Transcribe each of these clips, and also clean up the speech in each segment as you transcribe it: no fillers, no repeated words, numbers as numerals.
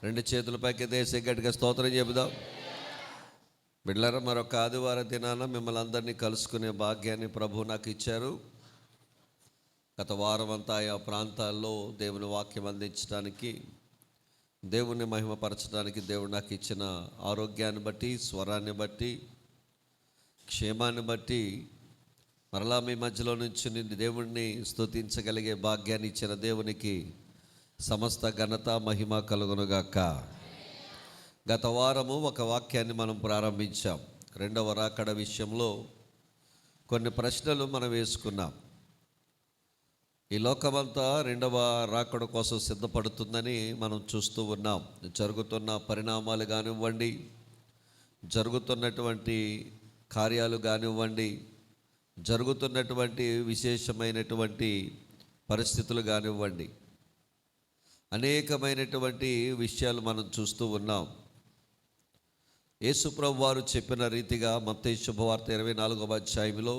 రెండు చేతుల పైకి దేశం గట్టిగా స్తోత్రం చెబుదాం. బిడ్డలారా, మరొక ఆదివారం దినాన మిమ్మల్ని అందరినీ కలుసుకునే భాగ్యాన్ని ప్రభు నాకు ఇచ్చారు. గత వారం అంతా ఆయా ప్రాంతాల్లో దేవుని వాక్యం అందించడానికి, దేవుని మహిమపరచడానికి దేవుడు నాకు ఇచ్చిన ఆరోగ్యాన్ని బట్టి, స్వరాన్ని బట్టి, క్షేమాన్ని బట్టి మరలా మీ మధ్యలో నుంచి దేవుణ్ణి స్తుతించగలిగే భాగ్యాన్ని ఇచ్చిన దేవునికి సమస్త ఘనత మహిమ కలుగునుగాక. గత వారము ఒక వాక్యాన్ని మనం ప్రారంభించాం. రెండవ రాకడ విషయంలో కొన్ని ప్రశ్నలు మనం వేసుకున్నాం. ఈ లోకమంతా రెండవ రాకడ కోసం సిద్ధపడుతుందని మనం చూస్తూ ఉన్నాం. జరుగుతున్న పరిణామాలు కానివ్వండి, జరుగుతున్నటువంటి కార్యాలు కానివ్వండి, జరుగుతున్నటువంటి విశేషమైనటువంటి పరిస్థితులు కానివ్వండి, అనేకమైనటువంటి విషయాలు మనం చూస్తూ ఉన్నాం. యేసుప్రభు వారు చెప్పిన రీతిగా మత్తయి శుభవార్త 24వ అధ్యాయంలో,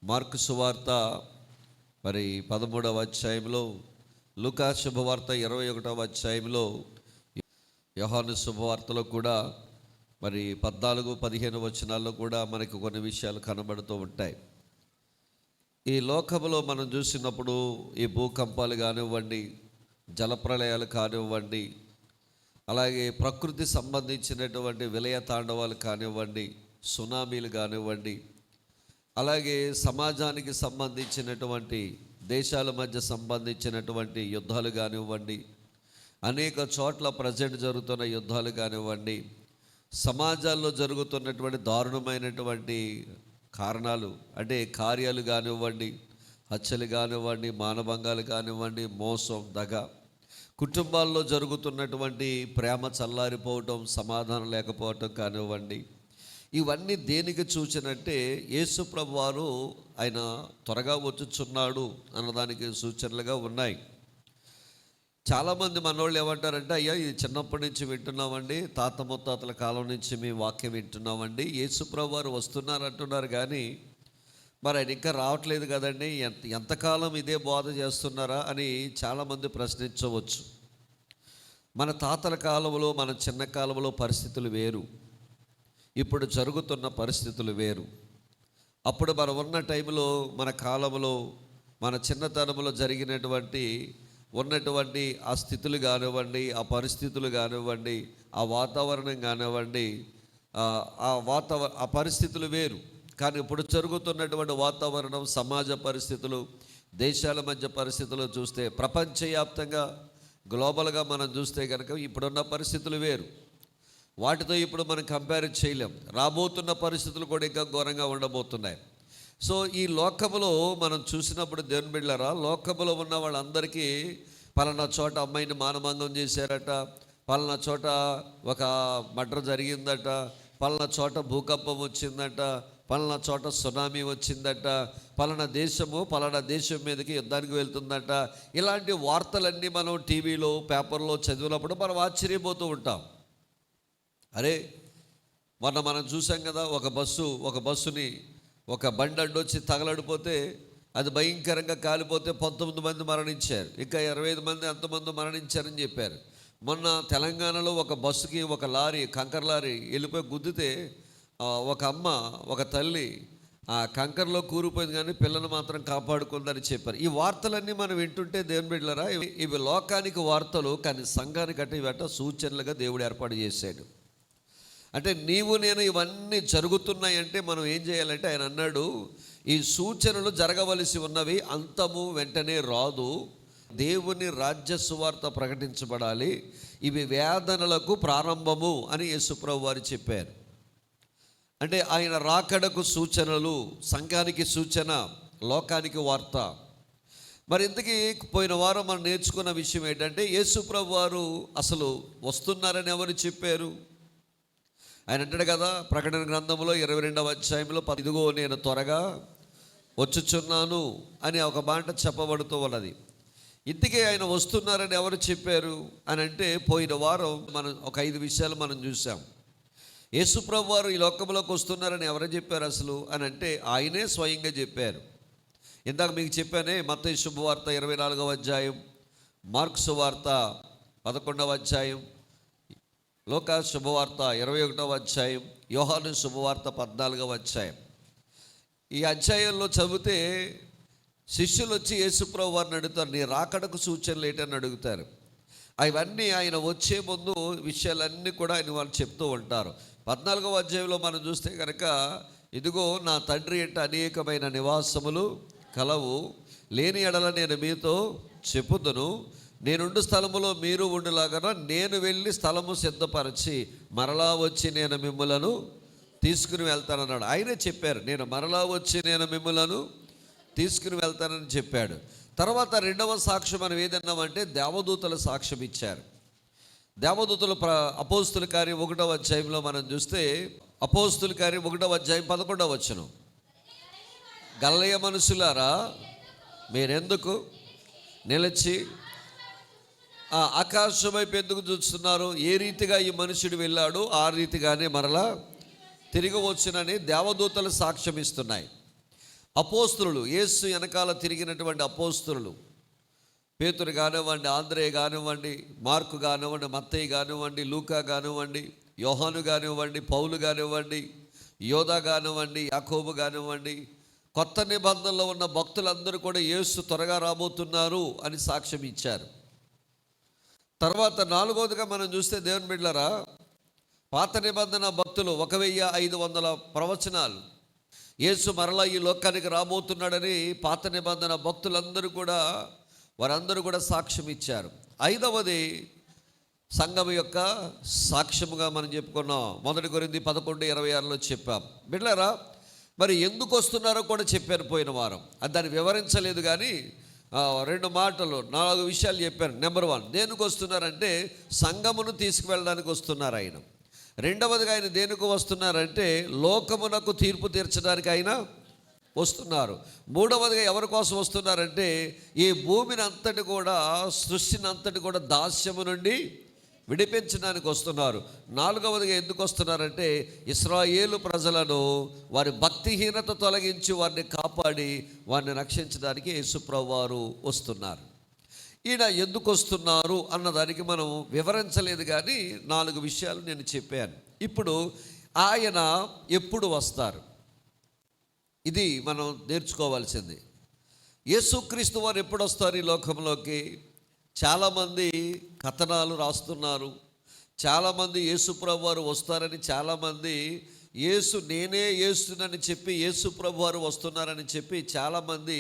మార్కు సువార్త 13వ అధ్యాయంలో, లూకా శుభవార్త 21వ అధ్యాయంలో, యోహాను శుభవార్తలో కూడా 14-15 వచనాల్లో కూడా మనకు కొన్ని విషయాలు కనబడుతూ ఉంటాయి. ఈ లోకంలో మనం చూసినప్పుడు ఈ భూకంపాలు కానివ్వండి, జలప్రళయాలు కానివ్వండి, అలాగే ప్రకృతి సంబంధించినటువంటి విలయ తాండవాలు కానివ్వండి, సునామీలు కానివ్వండి, అలాగే సమాజానికి సంబంధించినటువంటి దేశాల మధ్య సంబంధించినటువంటి యుద్ధాలు కానివ్వండి, అనేక చోట్ల ప్రజెంట్ జరుగుతున్న యుద్ధాలు కానివ్వండి, సమాజాల్లో జరుగుతున్నటువంటి దారుణమైనటువంటి కారణాలు అంటే కార్యాలు కానివ్వండి, హత్యలు కానివ్వండి, మానభంగాలు కానివ్వండి, మోసం, దగ, కుటుంబాల్లో జరుగుతున్నటువంటి ప్రేమ చల్లారిపోవటం, సమాధానం లేకపోవటం కానివ్వండి, ఇవన్నీ దేనికి సూచనంటే యేసు ప్రభు వారు ఆయన త్వరగా వచ్చుచున్నాడు అన్నదానికి సూచనలుగా ఉన్నాయి. చాలామంది మనోళ్ళు ఏమంటారంటే, అయ్యా ఇది చిన్నప్పటి నుంచి వింటున్నామండి, తాత ముత్తాతల కాలం నుంచి మేము వాక్యం వింటున్నామండి, యేసు ప్రభు వారు వస్తున్నారు అంటున్నారు, కానీ మరి ఆయన ఇంకా రావట్లేదు కదండి, ఎంతకాలం ఇదే బోధ చేస్తున్నారా అని చాలామంది ప్రశ్నించవచ్చు. మన తాతల కాలంలో, మన చిన్న కాలంలో పరిస్థితులు వేరు, ఇప్పుడు జరుగుతున్న పరిస్థితులు వేరు. అప్పుడు మనం ఉన్న టైంలో, మన కాలంలో, మన చిన్నతనంలో జరిగినటువంటి ఉన్నటువంటి ఆ స్థితులు కానివ్వండి, ఆ పరిస్థితులు కానివ్వండి, ఆ వాతావరణం కానివ్వండి, ఆ పరిస్థితులు వేరు. కానీ ఇప్పుడు జరుగుతున్నటువంటి వాతావరణం, సమాజ పరిస్థితులు, దేశాల మధ్య పరిస్థితులు చూస్తే, ప్రపంచవ్యాప్తంగా గ్లోబల్గా మనం చూస్తే కనుక ఇప్పుడున్న పరిస్థితులు వేరు. వాటితో ఇప్పుడు మనం కంపేర్ చేయలేం. రాబోతున్న పరిస్థితులు కూడా ఇంకా ఘోరంగా ఉండబోతున్నాయి. సో ఈ లోకములో మనం చూసినప్పుడు దేవుని బిడ్డలారా, లోకములో ఉన్న వాళ్ళందరికీ పలానా చోట అమ్మాయిని మానభంగం చేశారట, పలానా చోట ఒక మర్డర్ జరిగిందట, పలానా చోట భూకంపం వచ్చిందట, పలానా చోట సునామీ వచ్చిందట, పలానా దేశం మీదకి యుద్ధానికి వెళ్తుందట. ఇలాంటి వార్తలన్నీ మనం టీవీలో, పేపర్లో చదివినప్పుడు మనం ఆశ్చర్యపోతూ ఉంటాం. అరే, మొన్న మనం చూసాం కదా, ఒక బస్సుని ఒక బండి అడ్డొచ్చి తగలడిపోతే, అది భయంకరంగా కాలిపోతే 19 మంది మరణించారు, ఇంకా 25 మంది అంతమంది మరణించారని చెప్పారు. మొన్న తెలంగాణలో ఒక బస్సుకి ఒక లారీ, కంకర్ లారీ వెళ్ళిపోయి గుద్దితే ఒక తల్లి ఆ కంకర్లో కూరిపోయింది, కానీ పిల్లలు మాత్రం కాపాడుకుందని చెప్పారు. ఈ వార్తలన్నీ మనం వింటుంటే దేవుని బిడ్డలారా, ఇవి లోకానికి వార్తలు, కానీ సంఘానికి అంటే ఇవట సూచనలుగా దేవుడు ఏర్పాటు చేశాడు. అంటే నీవు నేను ఇవన్నీ జరుగుతున్నాయంటే మనం ఏం చేయాలంటే, ఆయన అన్నాడు, ఈ సూచనలు జరగవలసి ఉన్నవి, అంతము వెంటనే రాదు, దేవుని రాజ్య సువార్త ప్రకటించబడాలి, ఇవి వేదనలకు ప్రారంభము అని యేసుప్రభు వారు చెప్పారు. అంటే ఆయన రాకడకు సూచనలు, సంఘానికి సూచన, లోకానికి వార్త. మరి ఇంతకీ పోయిన వారం మనం నేర్చుకున్న విషయం ఏంటంటే, యేసుప్రభు వారు అసలు వస్తున్నారని ఎవరు చెప్పారు? ఆయన అంటాడు కదా, ప్రకటన గ్రంథంలో 22వ అధ్యాయంలో, ఇదిగో నేను త్వరగా వచ్చుచున్నాను అని ఒక మాట చెప్పబడుతూ ఉన్నది. ఇంతకీ ఆయన వస్తున్నారని ఎవరు చెప్పారు అని అంటే, పోయిన వారం మనం ఒక 5 విషయాలు మనం చూసాం. యేసుప్రభు వారు ఈ లోకంలోకి వస్తున్నారని ఎవరు చెప్పారు అసలు అని అంటే, ఆయనే స్వయంగా చెప్పారు. ఇందాక మీకు చెప్పానే, మత్తయి శుభవార్త 24వ అధ్యాయం, మార్కు సువార్త 11వ అధ్యాయం, లూకా శుభవార్త 21వ అధ్యాయం, యోహాను శుభవార్త 14వ అధ్యాయం. ఈ అధ్యాయంలో చదివితే శిష్యులు వచ్చి యేసుప్రభు వారిని అడుగుతారు, నీ రాకడకు సూచనలు ఏంటని అడుగుతారు. అవన్నీ ఆయన వచ్చే ముందు విషయాలన్నీ కూడా ఆయన వాళ్ళు చెప్తూ ఉంటారు. 14వ అధ్యాయంలో మనం చూస్తే కనుక, ఇదిగో నా తండ్రి అంటే అనేకమైన నివాసములు కలవు, లేని ఎడల నేను మీతో చెప్పుదును, నేనుండు స్థలములో మీరు ఉండులాగా నేను వెళ్ళి స్థలము సిద్ధపరిచి మరలా వచ్చి నేను మిమ్ములను తీసుకుని వెళ్తానన్నాడు. ఆయనే చెప్పారు, నేను మరలా వచ్చి నేను మిమ్ములను తీసుకుని వెళ్తానని చెప్పాడు. తర్వాత రెండవ సాక్ష్యం మనం ఏదన్నామంటే దేవదూతల సాక్ష్యం ఇచ్చారు. దేవదూతలు అపోస్తుల కార్యం 1వ అధ్యాయంలో మనం చూస్తే, అపోస్తుల కార్యం 1వ అధ్యాయం 11వ వచనం, గలిలయ మనుషులారా మీరెందుకు నిలిచి ఆకాశం వైపు ఎందుకు చూస్తున్నారు? ఏ రీతిగా ఈ మనుషుడు వెళ్ళాడు ఆ రీతిగానే మరలా తిరిగి వచ్చునని దేవదూతలు సాక్ష్యం ఇస్తున్నాయి. అపోస్తులు, యేసు వెనకాల తిరిగినటువంటి అపోస్తులు, పేతురు కానివ్వండి, ఆంద్రేయ కానివ్వండి, మార్కు కానివ్వండి, మత్తయి కానివ్వండి, లూకా కానివ్వండి, యోహాను కానివ్వండి, పౌలు కానివ్వండి, యోధా కానివ్వండి, యాకోబు కానివ్వండి, కొత్త నిబంధనలో ఉన్న భక్తులందరూ కూడా యేసు త్వరగా రాబోతున్నారు అని సాక్ష్యం ఇచ్చారు. తర్వాత 4వదిగా మనం చూస్తే దేవుని బిడ్డలారా, పాత నిబంధన భక్తులు 1500 ప్రవచనాలు, యేసు మరలా ఈ లోకానికి రాబోతున్నాడని పాత నిబంధన భక్తులందరూ కూడా వారందరూ కూడా సాక్ష్యం ఇచ్చారు. 5వది సంఘం యొక్క సాక్ష్యముగా మనం చెప్పుకున్నాం. 1 కొరింథీ 11:26లో చెప్పాం. బిడ్డలారా, మరి ఎందుకు వస్తున్నారో కూడా చెప్పారు పోయిన వారం. అది దాన్ని వివరించలేదు, కానీ 2 మాటలు 4 విషయాలు చెప్పారు. నెంబర్ 1, దేనికి వస్తున్నారంటే సంఘమును తీసుకువెళ్ళడానికి వస్తున్నారు ఆయన. 2వదిగా ఆయన దేనికి వస్తున్నారంటే లోకమునకు తీర్పు తీర్చడానికి ఆయన వస్తున్నారు. 3వదిగా ఎవరి కోసం వస్తున్నారంటే ఈ భూమిని అంతటి కూడా, సృష్టిని అంతటి కూడా దాస్యము నుండి విడిపించడానికి వస్తున్నారు. 4వదిగా ఎందుకు వస్తున్నారంటే ఇశ్రాయేలు ప్రజలను వారి భక్తిహీనత తొలగించి వారిని కాపాడి వారిని రక్షించడానికి యేసుప్రభువు వారు వస్తున్నారు. ఈయన ఎందుకు వస్తున్నారు అన్నదానికి మనం వివరించలేదు, కానీ 4 విషయాలు నేను చెప్పాను. ఇప్పుడు ఆయన ఎప్పుడు వస్తారు, ఇది మనం నేర్చుకోవాల్సింది. యేసుక్రీస్తు వారు ఎప్పుడు వస్తారు ఈ లోకంలోకి? చాలామంది కథనాలు రాస్తున్నారు, చాలామంది యేసుప్రభు వారు వస్తారని, చాలామంది యేసు నేనే యేసునని చెప్పి యేసుప్రభు వారు వస్తున్నారని చెప్పి చాలామంది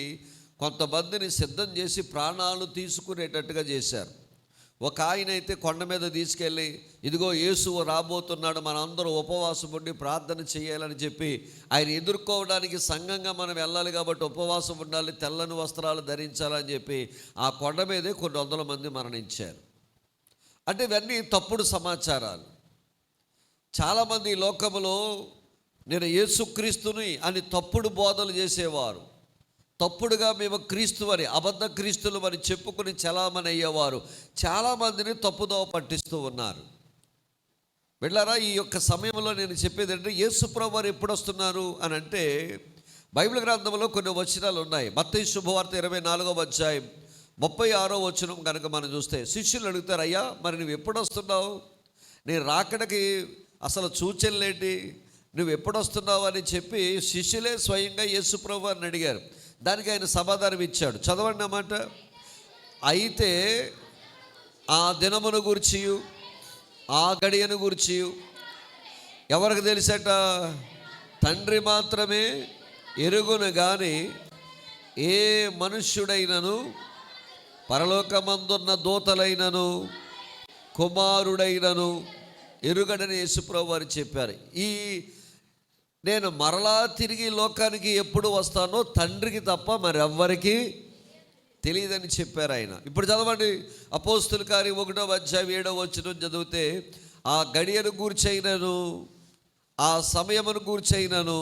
కొంతమందిని సిద్ధం చేసి ప్రాణాలు తీసుకునేటట్టుగా చేశారు. ఒక ఆయన అయితే కొండ మీద తీసుకెళ్ళి, ఇదిగో యేసు రాబోతున్నాడు, మనందరూ ఉపవాసం ఉండి ప్రార్థన చేయాలని చెప్పి, ఆయన ఎదుర్కోవడానికి సంఘంగా మనం వెళ్ళాలి కాబట్టి ఉపవాసం ఉండాలి, తెల్లని వస్త్రాలు ధరించాలని చెప్పి ఆ కొండ మీదే కొన్ని వందల మంది మరణించారు. అంటే ఇవన్నీ తప్పుడు సమాచారాలు. చాలామంది ఈ లోకంలో నేను యేసుక్రీస్తుని అని తప్పుడు బోధలు చేసేవారు, తప్పుడుగా మేము క్రీస్తు అని, అబద్ధ క్రీస్తులు అని చెప్పుకుని చలామణి అయ్యేవారు చాలామందిని తప్పుదోవ పట్టిస్తూ ఉన్నారు. వెళ్ళారా, ఈ యొక్క సమయంలో నేను చెప్పేది అంటే యేసుప్రభు వారు ఎప్పుడు వస్తున్నారు అని అంటే బైబిల్ గ్రంథంలో కొన్ని వచనాలు ఉన్నాయి. మత్తయి శుభవార్త 24వ అధ్యాయం 36వ వచనం కనుక మనం చూస్తే, శిష్యులు అడుగుతారు, అయ్యా మరి నువ్వు ఎప్పుడు వస్తున్నావు, నీ రాకడకి అసలు సూచనలేంటి, నువ్వు ఎప్పుడు వస్తున్నావు అని చెప్పి శిష్యులే స్వయంగా యేసుప్రభు వారిని అడిగారు. దానికి ఆయన సమాధానం ఇచ్చాడు. చదవండి అన్నమాట. అయితే ఆ దినమును గూర్చి, ఆ గడియను గూర్చి ఎవరికి తెలుసట? తండ్రి మాత్రమే ఎరుగును గాని ఏ మనుష్యుడైనను, పరలోకమందున్న దూతలైనను, కుమారుడైనను ఎరుగడని యేసుప్రభు వారు చెప్పారు. నేను మరలా తిరిగి లోకానికి ఎప్పుడు వస్తానో తండ్రికి తప్ప మరెవ్వరికి తెలియదని చెప్పారు ఆయన. ఇప్పుడు చదవండి, అపోస్తుల కార్యం 1వ అధ్యాయం 7వ వచనం చదివితే, ఆ గడియను గూర్చైనను ఆ సమయమును గూర్చైనను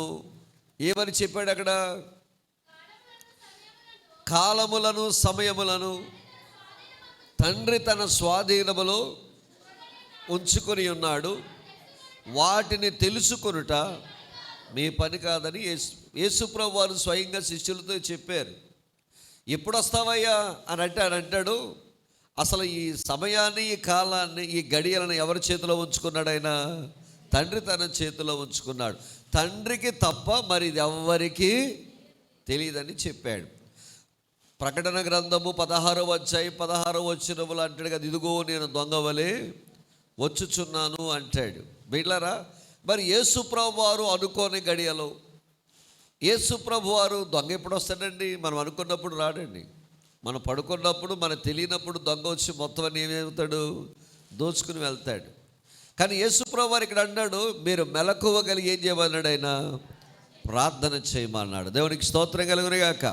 ఏమని చెప్పాడు అక్కడ? కాలములను సమయములను తండ్రి తన స్వాధీనములో ఉంచుకొని ఉన్నాడు, వాటిని తెలుసుకొనుట మీ పని కాదని యేసుప్రభు వారు స్వయంగా శిష్యులతో చెప్పారు. ఎప్పుడు వస్తావయ్యా అని అంటాడు, అసలు ఈ సమయాన్ని, ఈ కాలాన్ని, ఈ గడియలను ఎవరి చేతిలో ఉంచుకున్నాడు ఆయన? తండ్రి తన చేతిలో ఉంచుకున్నాడు. తండ్రికి తప్ప మరి ఇది ఎవ్వరికీ తెలియదని చెప్పాడు. ప్రకటన గ్రంథము 16వ అధ్యాయం 16వ వచనములు అంటాడు కదా, ఇదిగో నేను దొంగవలే వచ్చుచున్నాను అంటాడు. వీళ్ళరా, మరి యేసు ప్రభు వారు అనుకోని గడియలో, యేసు ప్రభు వారు దొంగ ఎప్పుడు వస్తాడండి? మనం అనుకున్నప్పుడు రాడండి. మనం పడుకున్నప్పుడు, మనకు తెలియనప్పుడు దొంగ వచ్చి మొత్తం అన్ని ఏమవుతాడు? దోచుకుని వెళ్తాడు. కానీ యేసు ప్రభు వారు ఇక్కడ అన్నాడు, మీరు మెలకువ కలిగి ఏం చేయమన్నాడు? ఆయన ప్రార్థన చేయమన్నాడు. దేవునికి స్తోత్రం కలుగునుగాక.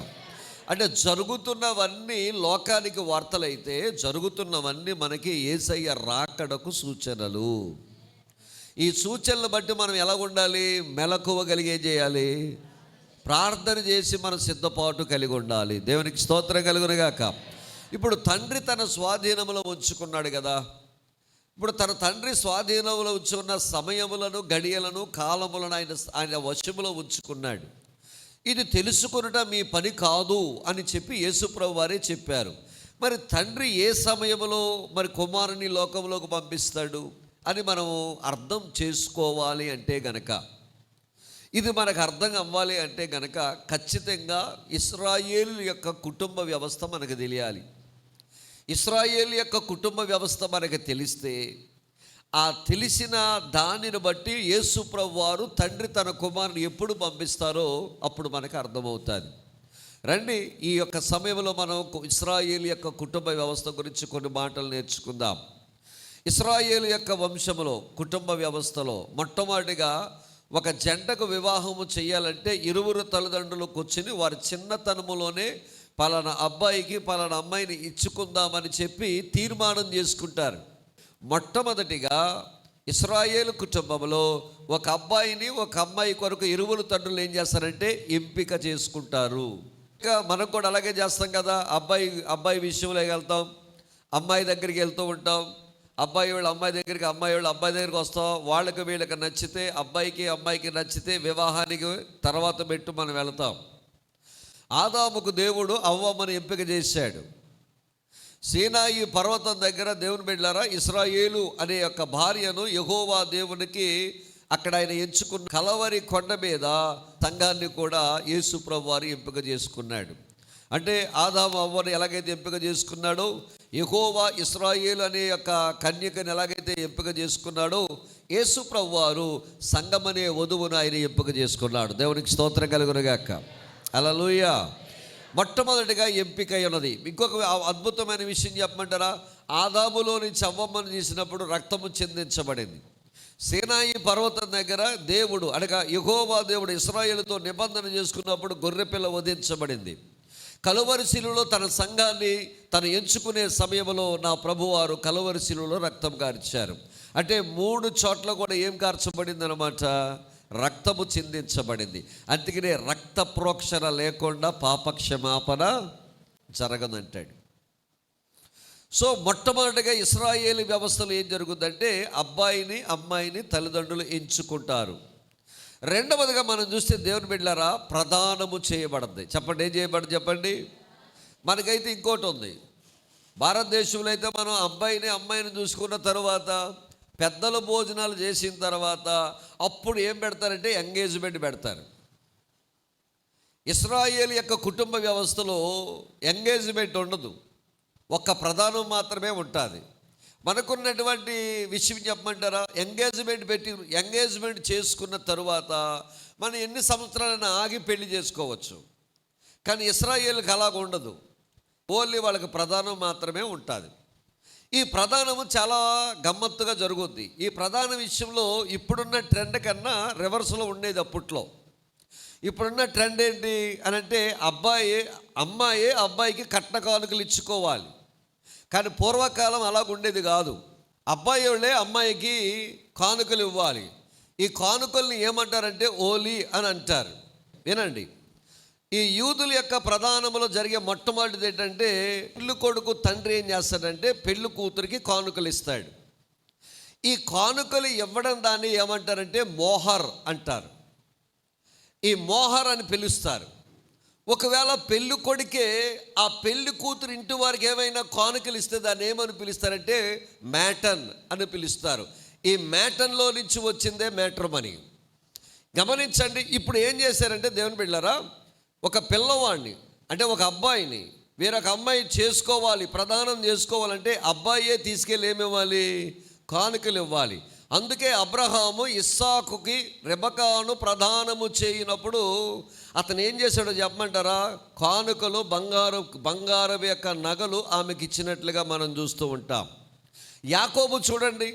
అంటే జరుగుతున్నవన్నీ లోకానికి వార్తలైతే, జరుగుతున్నవన్నీ మనకి యేసయ్య రాకడకు సూచనలు. ఈ సూచనలు బట్టి మనం ఎలా ఉండాలి? మెలకువ కలిగి ఏం చేయాలి? ప్రార్థన చేసి మనం సిద్ధపాటు కలిగి ఉండాలి. దేవునికి స్తోత్రం కలుగునుగాక. ఇప్పుడు తండ్రి తన స్వాధీనంలో ఉంచుకున్నాడు కదా. ఇప్పుడు తన తండ్రి స్వాధీనంలో ఉంచుకున్న సమయములను, గడియలను, కాలములను ఆయన వశములో ఉంచుకున్నాడు. ఇది తెలుసుకునుట మీ పని కాదు అని చెప్పి యేసుప్రభు వారే చెప్పారు. మరి తండ్రి ఏ సమయంలో మరి కుమారుని లోకంలోకి పంపిస్తాడు అని మనం అర్థం చేసుకోవాలి అంటే గనక, ఇది మనకు అర్థం అవ్వాలి అంటే గనక ఖచ్చితంగా ఇశ్రాయేలు యొక్క కుటుంబ వ్యవస్థ మనకు తెలియాలి. ఇశ్రాయేలు యొక్క కుటుంబ వ్యవస్థ మనకు తెలిస్తే, ఆ తెలిసిన దానిని బట్టి యేసు ప్రభు వారు తండ్రి తన కుమారుని ఎప్పుడు పంపిస్తారో అప్పుడు మనకు అర్థమవుతుంది. రండి, ఈ యొక్క సమయంలో మనం ఇశ్రాయేలు యొక్క కుటుంబ వ్యవస్థ గురించి కొన్ని మాటలు నేర్చుకుందాం. ఇశ్రాయేలు యొక్క వంశములో, కుటుంబ వ్యవస్థలో మొట్టమొదటిగా ఒక జంటకు వివాహము చేయాలంటే ఇరువురు తల్లిదండ్రులు కూర్చుని వారి చిన్నతనములోనే పలానా అబ్బాయికి పలానా అమ్మాయిని ఇచ్చుకుందామని చెప్పి తీర్మానం చేసుకుంటారు. మొట్టమొదటిగా ఇశ్రాయేలు కుటుంబంలో ఒక అబ్బాయిని, ఒక అమ్మాయి కొరకు ఇరువురు తండ్రులు ఏం చేస్తారంటే ఎంపిక చేసుకుంటారు. ఇంకా మనం కూడా అలాగే చేస్తాం కదా. అబ్బాయి విషయంలో వెళ్తాం, అమ్మాయి దగ్గరికి వెళ్తూ ఉంటాం. అబ్బాయి వాళ్ళ అమ్మాయి దగ్గరికి, అమ్మాయి వాళ్ళ అబ్బాయి దగ్గరికి వస్తాం. వాళ్ళకి వీళ్ళకి నచ్చితే, అబ్బాయికి అమ్మాయికి నచ్చితే వివాహానికి తర్వాత పెట్టు మనం వెళతాం. ఆదాముకు దేవుడు అవ్వమ్మని ఎంపిక చేశాడు. సీనాయి పర్వతం దగ్గర దేవుని బిడ్డలారా, ఇశ్రాయేలు అనే యొక్క భార్యను యెహోవా దేవునికి అక్కడ ఆయన ఎంచుకున్న కలవరి కొండ మీద సంఘాన్ని కూడా యేసు ప్రభు వారు ఎంపిక చేసుకున్నాడు. అంటే ఆదాము అవ్వను ఎలాగైతే ఎంపిక చేసుకున్నాడో, యెహోవా ఇశ్రాయేలు అనే యొక్క కన్యకను ఎలాగైతే ఎంపిక చేసుకున్నాడో, యేసు ప్రభు వారు సంఘమనే వధువును ఆయన ఎంపిక చేసుకున్నాడు. దేవునికి స్తోత్రం కలుగునుగాక. హల్లెలూయా. మొట్టమొదటిగా ఎంపిక ఉన్నది. ఇంకొక అద్భుతమైన విషయం చెప్పమంటారా? ఆదాములో నుంచి అవ్వమ్మను తీసినప్పుడు రక్తము చిందించబడింది. సీనాయి పర్వతం దగ్గర దేవుడు అనగా యెహోవా దేవుడు ఇశ్రాయేలుతో నిబంధన చేసుకున్నప్పుడు గొర్రెపిల్ల వధించబడింది. కలువరి శిలువలో తన సంఘాన్ని తను ఎంచుకునే సమయంలో నా ప్రభువారు కలువరి శిలువలో రక్తం కార్చారు. అంటే 3 చోట్ల కూడా ఏం కార్చబడింది అన్నమాట? రక్తము చిందించబడింది. అందుకనే రక్త ప్రోక్షణ లేకుండా పాపక్షమాపణ జరగదంటాడు. సో మొట్టమొదటిగా ఇశ్రాయేలు వ్యవస్థలో ఏం జరుగుతుందంటే అబ్బాయిని అమ్మాయిని తల్లిదండ్రులు ఎంచుకుంటారు. రెండవదిగా మనం చూస్తే దేవుని బిడ్డలారా, ప్రదానము చేయబడింది. చెప్పండి, ఏం చేయబడింది చెప్పండి. మనకైతే ఇంకోటి ఉంది. భారతదేశంలో అయితే మనం అబ్బాయిని అమ్మాయిని చూసుకున్న తర్వాత పెద్దల భోజనాలు చేసిన తర్వాత అప్పుడు ఏం పెడతారంటే ఎంగేజ్మెంట్ పెడతారు. ఇశ్రాయేలు యొక్క కుటుంబ వ్యవస్థలో ఎంగేజ్మెంట్ ఉండదు, ఒక్క ప్రధానం మాత్రమే ఉంటుంది. మనకున్నటువంటి విషయం చెప్పమంటారా? ఎంగేజ్మెంట్ చేసుకున్న తరువాత మనం ఎన్ని సంవత్సరాలైనా ఆగి పెళ్లి చేసుకోవచ్చు. కానీ ఇశ్రాయేలుకి అలాగ ఉండదు, ఓన్లీ వాళ్ళకి ప్రధానం మాత్రమే ఉంటుంది. ఈ ప్రధానము చాలా గమ్మత్తుగా జరుగుద్ది. ఈ ప్రధాన విషయంలో ఇప్పుడున్న ట్రెండ్ కన్నా రివర్స్లో ఉండేది అప్పట్లో. ఇప్పుడున్న ట్రెండ్ ఏంటి అని అంటే అమ్మాయి అబ్బాయికి కట్న కానుకలు ఇచ్చుకోవాలి. కానీ పూర్వకాలం అలాగ ఉండేది కాదు. అబ్బాయి వాళ్ళే అమ్మాయికి కానుకలు ఇవ్వాలి. ఈ కానుకల్ని ఏమంటారంటే ఓలి అని అంటారు. వినండి, ఈ యూదుల యొక్క ప్రధానంలో జరిగే మొట్టమొదటిది ఏంటంటే, పెళ్లి కొడుకు తండ్రి ఏం చేస్తాడంటే పెళ్లి కూతురికి కానుకలు ఇస్తాడు. ఈ కానుకలు ఇవ్వడం దాన్ని ఏమంటారంటే మోహర్ అంటారు. ఈ మోహర్ అని పిలుస్తారు. ఒకవేళ పెళ్ళి కొడుకే ఆ పెళ్లి కూతురు ఇంటి వారికి ఏమైనా కానుకలు ఇస్తే దాన్ని ఏమని పిలుస్తారంటే మ్యాటన్ అని పిలుస్తారు. ఈ మ్యాటన్లో నుంచి వచ్చిందే మ్యాట్రిమనీ. గమనించండి, ఇప్పుడు ఏం చేశారంటే దేవుని బిడ్డలారా, ఒక పిల్లవాడిని అంటే ఒక అబ్బాయిని వేరొక అమ్మాయి చేసుకోవాలి, ప్రదానం చేసుకోవాలంటే అబ్బాయే తీసుకెళ్ళి ఏమివ్వాలి? కానుకలు ఇవ్వాలి. అందుకే అబ్రహాము ఇస్సాకుకి రెబకాను ప్రదానము చేయనప్పుడు అతను ఏం చేశాడో చెప్పమంటారా? కానుకలు బంగారం యొక్క నగలు ఆమెకి ఇచ్చినట్లుగా మనం చూస్తూ ఉంటాం. యాకోబు చూడండి,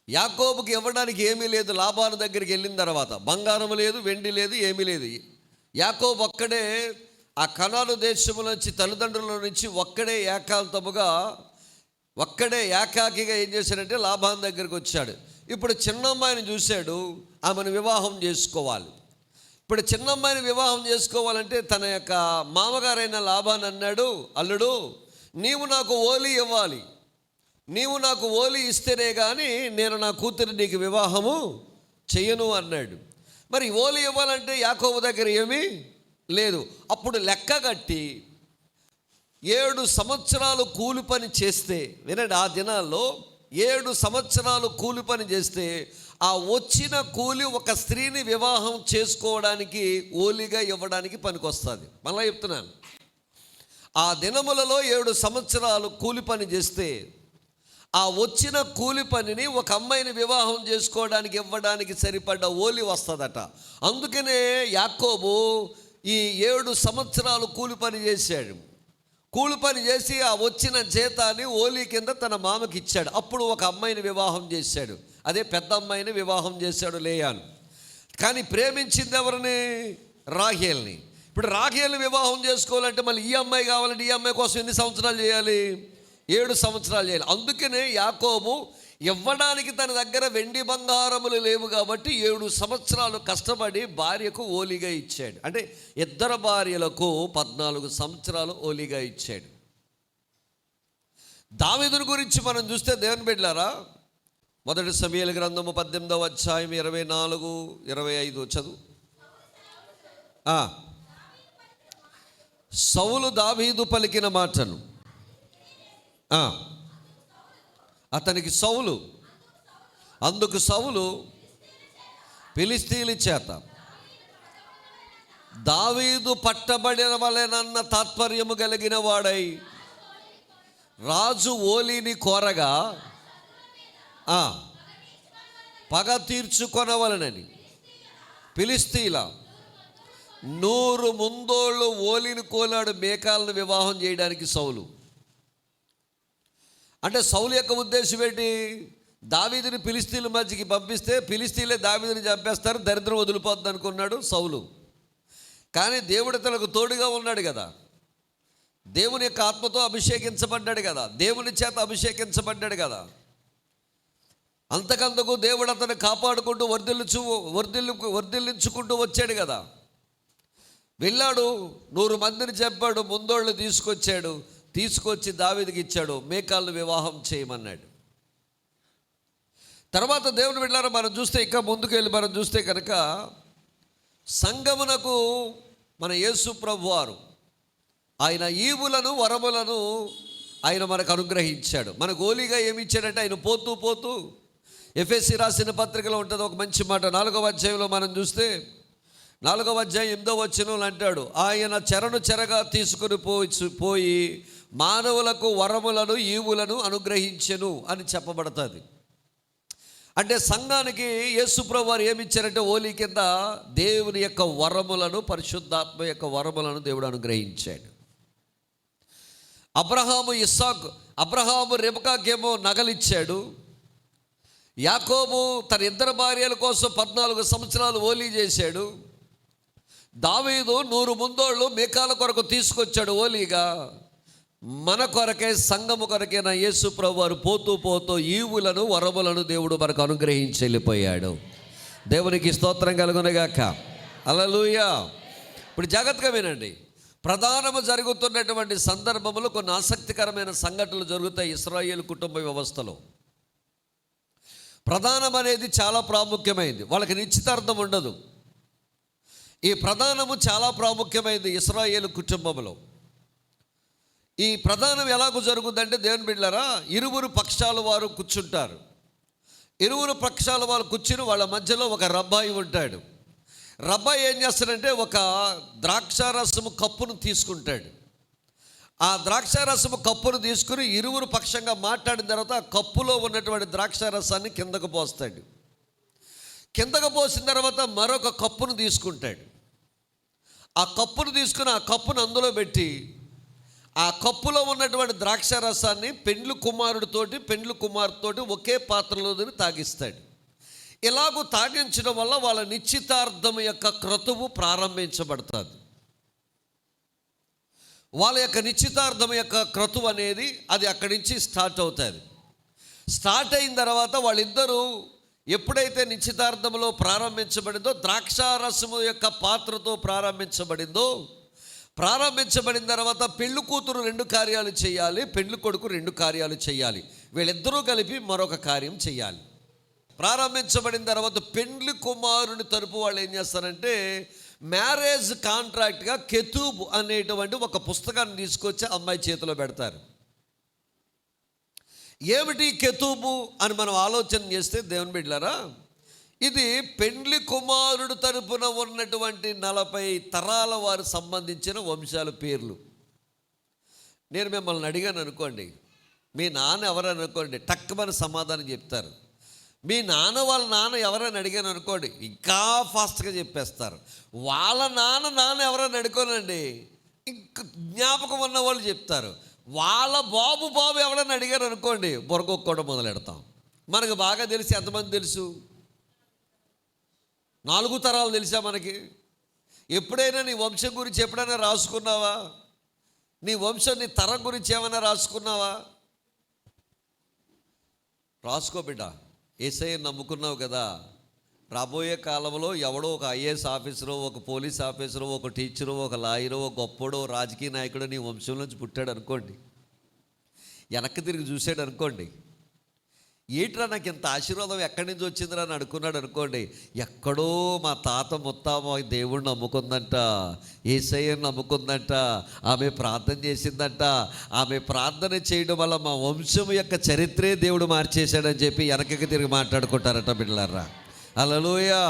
యాకోబుకి ఇవ్వడానికి ఏమీ లేదు. లాబాను దగ్గరికి వెళ్ళిన తర్వాత బంగారం లేదు, వెండి లేదు, ఏమీ లేదు. యాకోబు ఒక్కడే ఆ కనాను దేశము నుంచి తల్లిదండ్రుల నుంచి ఒక్కడే ఏకాకిగా ఏం చేశాడంటే లాబాను దగ్గరికి వచ్చాడు. ఇప్పుడు చిన్నమ్మాయిని చూశాడు, ఆమెను వివాహం చేసుకోవాలి. ఇప్పుడు చిన్నమ్మాయిని వివాహం చేసుకోవాలంటే తన యొక్క మామగారైన లాబాను అన్నాడు, అల్లుడు నీవు నాకు ఓలి ఇవ్వాలి, నీవు నాకు ఓలి ఇస్తేనే కానీ నేను నా కూతురు నీకు వివాహము చెయ్యను అన్నాడు. మరి ఓలి ఇవ్వాలంటే యాకోబు దగ్గర ఏమీ లేదు. అప్పుడు లెక్క కట్టి 7 సంవత్సరాలు కూలి పని చేస్తే, వినండి, ఆ దినాల్లో 7 సంవత్సరాలు కూలి పని చేస్తే ఆ వచ్చిన కూలి ఒక స్త్రీని వివాహం చేసుకోవడానికి ఓలిగా ఇవ్వడానికి పనికొస్తుంది. మళ్ళీ చెప్తున్నాను, ఆ దినములలో 7 సంవత్సరాలు కూలి పని చేస్తే ఆ వచ్చిన కూలి పనిని ఒక అమ్మాయిని వివాహం చేసుకోవడానికి ఇవ్వడానికి సరిపడ్డ ఓలి వస్తుందట. అందుకనే యాకోబు ఈ 7 సంవత్సరాలు కూలి పని చేశాడు. కూలి పని చేసి ఆ వచ్చిన జీతాన్ని ఓలి కింద తన మామకి ఇచ్చాడు. అప్పుడు ఒక అమ్మాయిని వివాహం చేశాడు, అదే పెద్ద అమ్మాయిని వివాహం చేశాడు, లేయాను. కానీ ప్రేమించింది ఎవరిని? రాహేల్ని. ఇప్పుడు రాహేల్ని వివాహం చేసుకోవాలంటే మళ్ళీ ఈ అమ్మాయి కావాలంటే ఈ అమ్మాయి కోసం ఎన్ని సంవత్సరాలు చేయాలి? 7 సంవత్సరాలు చేయాలి. అందుకనే యాకోబు ఇవ్వడానికి తన దగ్గర వెండి బంగారములు లేవు కాబట్టి 7 సంవత్సరాలు కష్టపడి భార్యకు ఓలిగా ఇచ్చాడు. అంటే ఇద్దరు భార్యలకు 14 సంవత్సరాలు ఓలిగా ఇచ్చాడు. దావీదుని గురించి మనం చూస్తే దేవుని బిడ్డలారా, 1 సమూయేలు గ్రంథము 18వ అధ్యాయం 24, 25 చదువు. సౌలు దావీదు పలికిన మాటను అందుకు సౌలు ఫిలిష్తీయుల చేత దావీదు పట్టబడిన వలెనన్న తాత్పర్యము కలిగిన వాడై రాజు ఓలిని కోరగా పగ తీర్చుకొనవలనని ఫిలిష్తీయుల 100 ముందోళ్ళు ఓలిని కోలాడు మేకాలను వివాహం చేయడానికి సౌలు. అంటే సౌలు యొక్క ఉద్దేశం ఏంటి? దావీదుని ఫిలిష్తీయుల మధ్యకి పంపిస్తే ఫిలిష్తీయులే దావీదుని చంపేస్తారు, దరిద్రం వదిలిపోద్ది అనుకున్నాడు సౌలు. కానీ దేవుడు తనకు తోడుగా ఉన్నాడు కదా, దేవుని యొక్క ఆత్మతో అభిషేకించబడ్డాడు కదా, దేవుని చేత అభిషేకించబడ్డాడు కదా. అంతకంతకు దేవుడు అతను కాపాడుకుంటూ వర్ధిల్లించుకుంటూ వచ్చాడు కదా. వెళ్ళాడు, 100 మందిని చెప్పాడు, ముందోళ్ళు తీసుకొచ్చి దావీదుకి ఇచ్చాడు, మేకాలను వివాహం చేయమన్నాడు. తర్వాత దేవుని బిడ్డలారా మనం చూస్తే, ఇంకా ముందుకు వెళ్ళి మనం చూస్తే కనుక సంగమునకు మన యేసు ప్రభువారు ఆయన ఈవులను వరములను ఆయన మనకు అనుగ్రహించాడు. మన గోలీగా ఏమి ఇచ్చాడంటే ఆయన పోతూ ఎఫెసీ రాసిన పత్రికలో ఉంటుంది ఒక మంచి మాట. 4వ అధ్యాయంలో మనం చూస్తే 4వ అధ్యాయం 8వ వచనంలో అంటాడు, ఆయన చెరగా తీసుకుని పోయి మానవులకు వరములను ఈవులను అనుగ్రహించెను అని చెప్పబడుతుంది. అంటే సంఘానికి యేసుప్రభువు వారు ఏమిచ్చారంటే ఓలి కింద దేవుని యొక్క వరములను, పరిశుద్ధాత్మ యొక్క వరములను దేవుడు అనుగ్రహించాడు. అబ్రహాము రెబకాకేమో నగలిచ్చాడు. యాకోబు తన 2 భార్యల కోసం 14 సంవత్సరాలు ఓలి చేశాడు. దావీదు 100 ముందోళ్ళు మేకాల కొరకు తీసుకొచ్చాడు ఓలిగా. మన కొరకే, సంఘము కొరకే నా యేసు ప్రభు వారు పోతూ ఈవులను వరములను దేవుడు మనకు అనుగ్రహించి వెళ్ళిపోయాడు. దేవునికి స్తోత్రం కలుగునుగాక. హల్లెలూయా. ఇప్పుడు జాగ్రత్తగా వినండి. ప్రధానము జరుగుతున్నటువంటి సందర్భంలో కొన్ని ఆసక్తికరమైన సంఘటనలు జరుగుతాయి ఇశ్రాయేలు కుటుంబ వ్యవస్థలో. ప్రధానం అనేది చాలా ప్రాముఖ్యమైంది. వాళ్ళకి నిశ్చితార్థం ఉండదు. ఈ ప్రధానము చాలా ప్రాముఖ్యమైనది ఇశ్రాయేలు కుటుంబంలో. ఈ ప్రధానం ఎలాగో జరుగుతుందంటే, దేవుని బిడ్డలారా, ఇరువురు పక్షాల వారు కూర్చుంటారు. ఇరువురు పక్షాల వారు కూర్చుని వాళ్ళ మధ్యలో ఒక రబ్బాయి ఉంటాడు. రబ్బాయి ఏం చేస్తాడంటే ఒక ద్రాక్షారసము కప్పును తీసుకుంటాడు. ఆ ద్రాక్షారసము కప్పును తీసుకుని ఇరువురు పక్షంగా మాట్లాడిన తర్వాత ఆ కప్పులో ఉన్నటువంటి ద్రాక్షారసాన్ని కిందకు పోస్తాడు. కిందకు పోసిన తర్వాత మరొక కప్పును తీసుకుంటాడు. ఆ కప్పును తీసుకుని ఆ కప్పును అందులో పెట్టి ఆ కప్పులో ఉన్నటువంటి ద్రాక్షారసాన్ని పెండ్లి కుమారుడితోటి ఒకే పాత్రలో తాగిస్తాడు. ఇలాగూ తాగించడం వల్ల వాళ్ళ నిశ్చితార్థం యొక్క క్రతువు ప్రారంభించబడుతుంది. వాళ్ళ యొక్క నిశ్చితార్థం యొక్క క్రతువు అనేది అది అక్కడి నుంచి స్టార్ట్ అవుతుంది. స్టార్ట్ అయిన తర్వాత వాళ్ళిద్దరూ ఎప్పుడైతే నిశ్చితార్థంలో ప్రారంభించబడిందో, ద్రాక్షారసము యొక్క పాత్రతో ప్రారంభించబడిన తర్వాత పెళ్లి కూతురు 2 కార్యాలు చేయాలి, పెళ్లి కొడుకు 2 కార్యాలు చేయాలి. వీళ్ళిద్దరూ కలిపి మరొక కార్యం చేయాలి. ప్రారంభించబడిన తర్వాత పెండ్లి కుమారుని తరపు వాళ్ళు ఏం చేస్తారంటే, మ్యారేజ్ కాంట్రాక్ట్గా కెతూబ్ అనేటువంటి ఒక పుస్తకాన్ని తీసుకొచ్చి అమ్మాయి చేతిలో పెడతారు. ఏమిటి కెతూబు అని మనం ఆలోచన చేస్తే, దేవుని బిడ్డలారా, ఇది పెండ్లి కుమారుడు తరపున ఉన్నటువంటి 40 తరాల వారు సంబంధించిన వంశాల పేర్లు. నేను మిమ్మల్ని అడిగాను అనుకోండి, మీ నాన్న ఎవరని అనుకోండి, టక్కుమని సమాధానం చెప్తారు. మీ నాన్న వాళ్ళ నాన్న ఎవరైనా అడిగాను అనుకోండి, ఇంకా ఫాస్ట్గా చెప్పేస్తారు. వాళ్ళ నాన్న ఎవరైనా అడుకోనండి, ఇంకా జ్ఞాపకం ఉన్న వాళ్ళు చెప్తారు. వాళ్ళ బాబు ఎవరైనా అడిగారు అనుకోండి, బొరగొక్కోవడం మొదలెడతాం. మనకు బాగా తెలిసి ఎంతమంది తెలుసు? 4 తరాలు తెలుసా మనకి? ఎప్పుడైనా నీ వంశం గురించి ఎప్పుడైనా రాసుకున్నావా? నీ వంశం, నీ తరం గురించి ఏమైనా రాసుకున్నావా? రాసుకో బిడ్డ. యేసయ్యను నమ్ముకున్నావు కదా, రాబోయే కాలంలో ఎవడో ఒక ఐఏఎస్ ఆఫీసరో, ఒక పోలీస్ ఆఫీసరో, ఒక టీచరో, ఒక లాయరో, ఒక గొప్పడో రాజకీయ నాయకుడో నీ వంశంలోంచి పుట్టాడు అనుకోండి. వెనక్కి తిరిగి చూసాడు అనుకోండి, ఏట్రా నాకు ఇంత ఆశీర్వాదం ఎక్కడి నుంచి వచ్చిందిరా అని అనుకున్నాడు అనుకోండి. ఎక్కడో మా తాత ముత్తామ దేవుణ్ణి నమ్ముకుందంట, యేసయ్యను నమ్ముకుందంట, ఆమె ప్రార్థన చేసిందంట, ఆమె ప్రార్థన చేయడం వల్ల మా వంశం యొక్క చరిత్రే దేవుడు మార్చేశాడని చెప్పి వెనకకి తిరిగి మాట్లాడుకుంటారట బిడ్డలారా. హల్లెలూయా.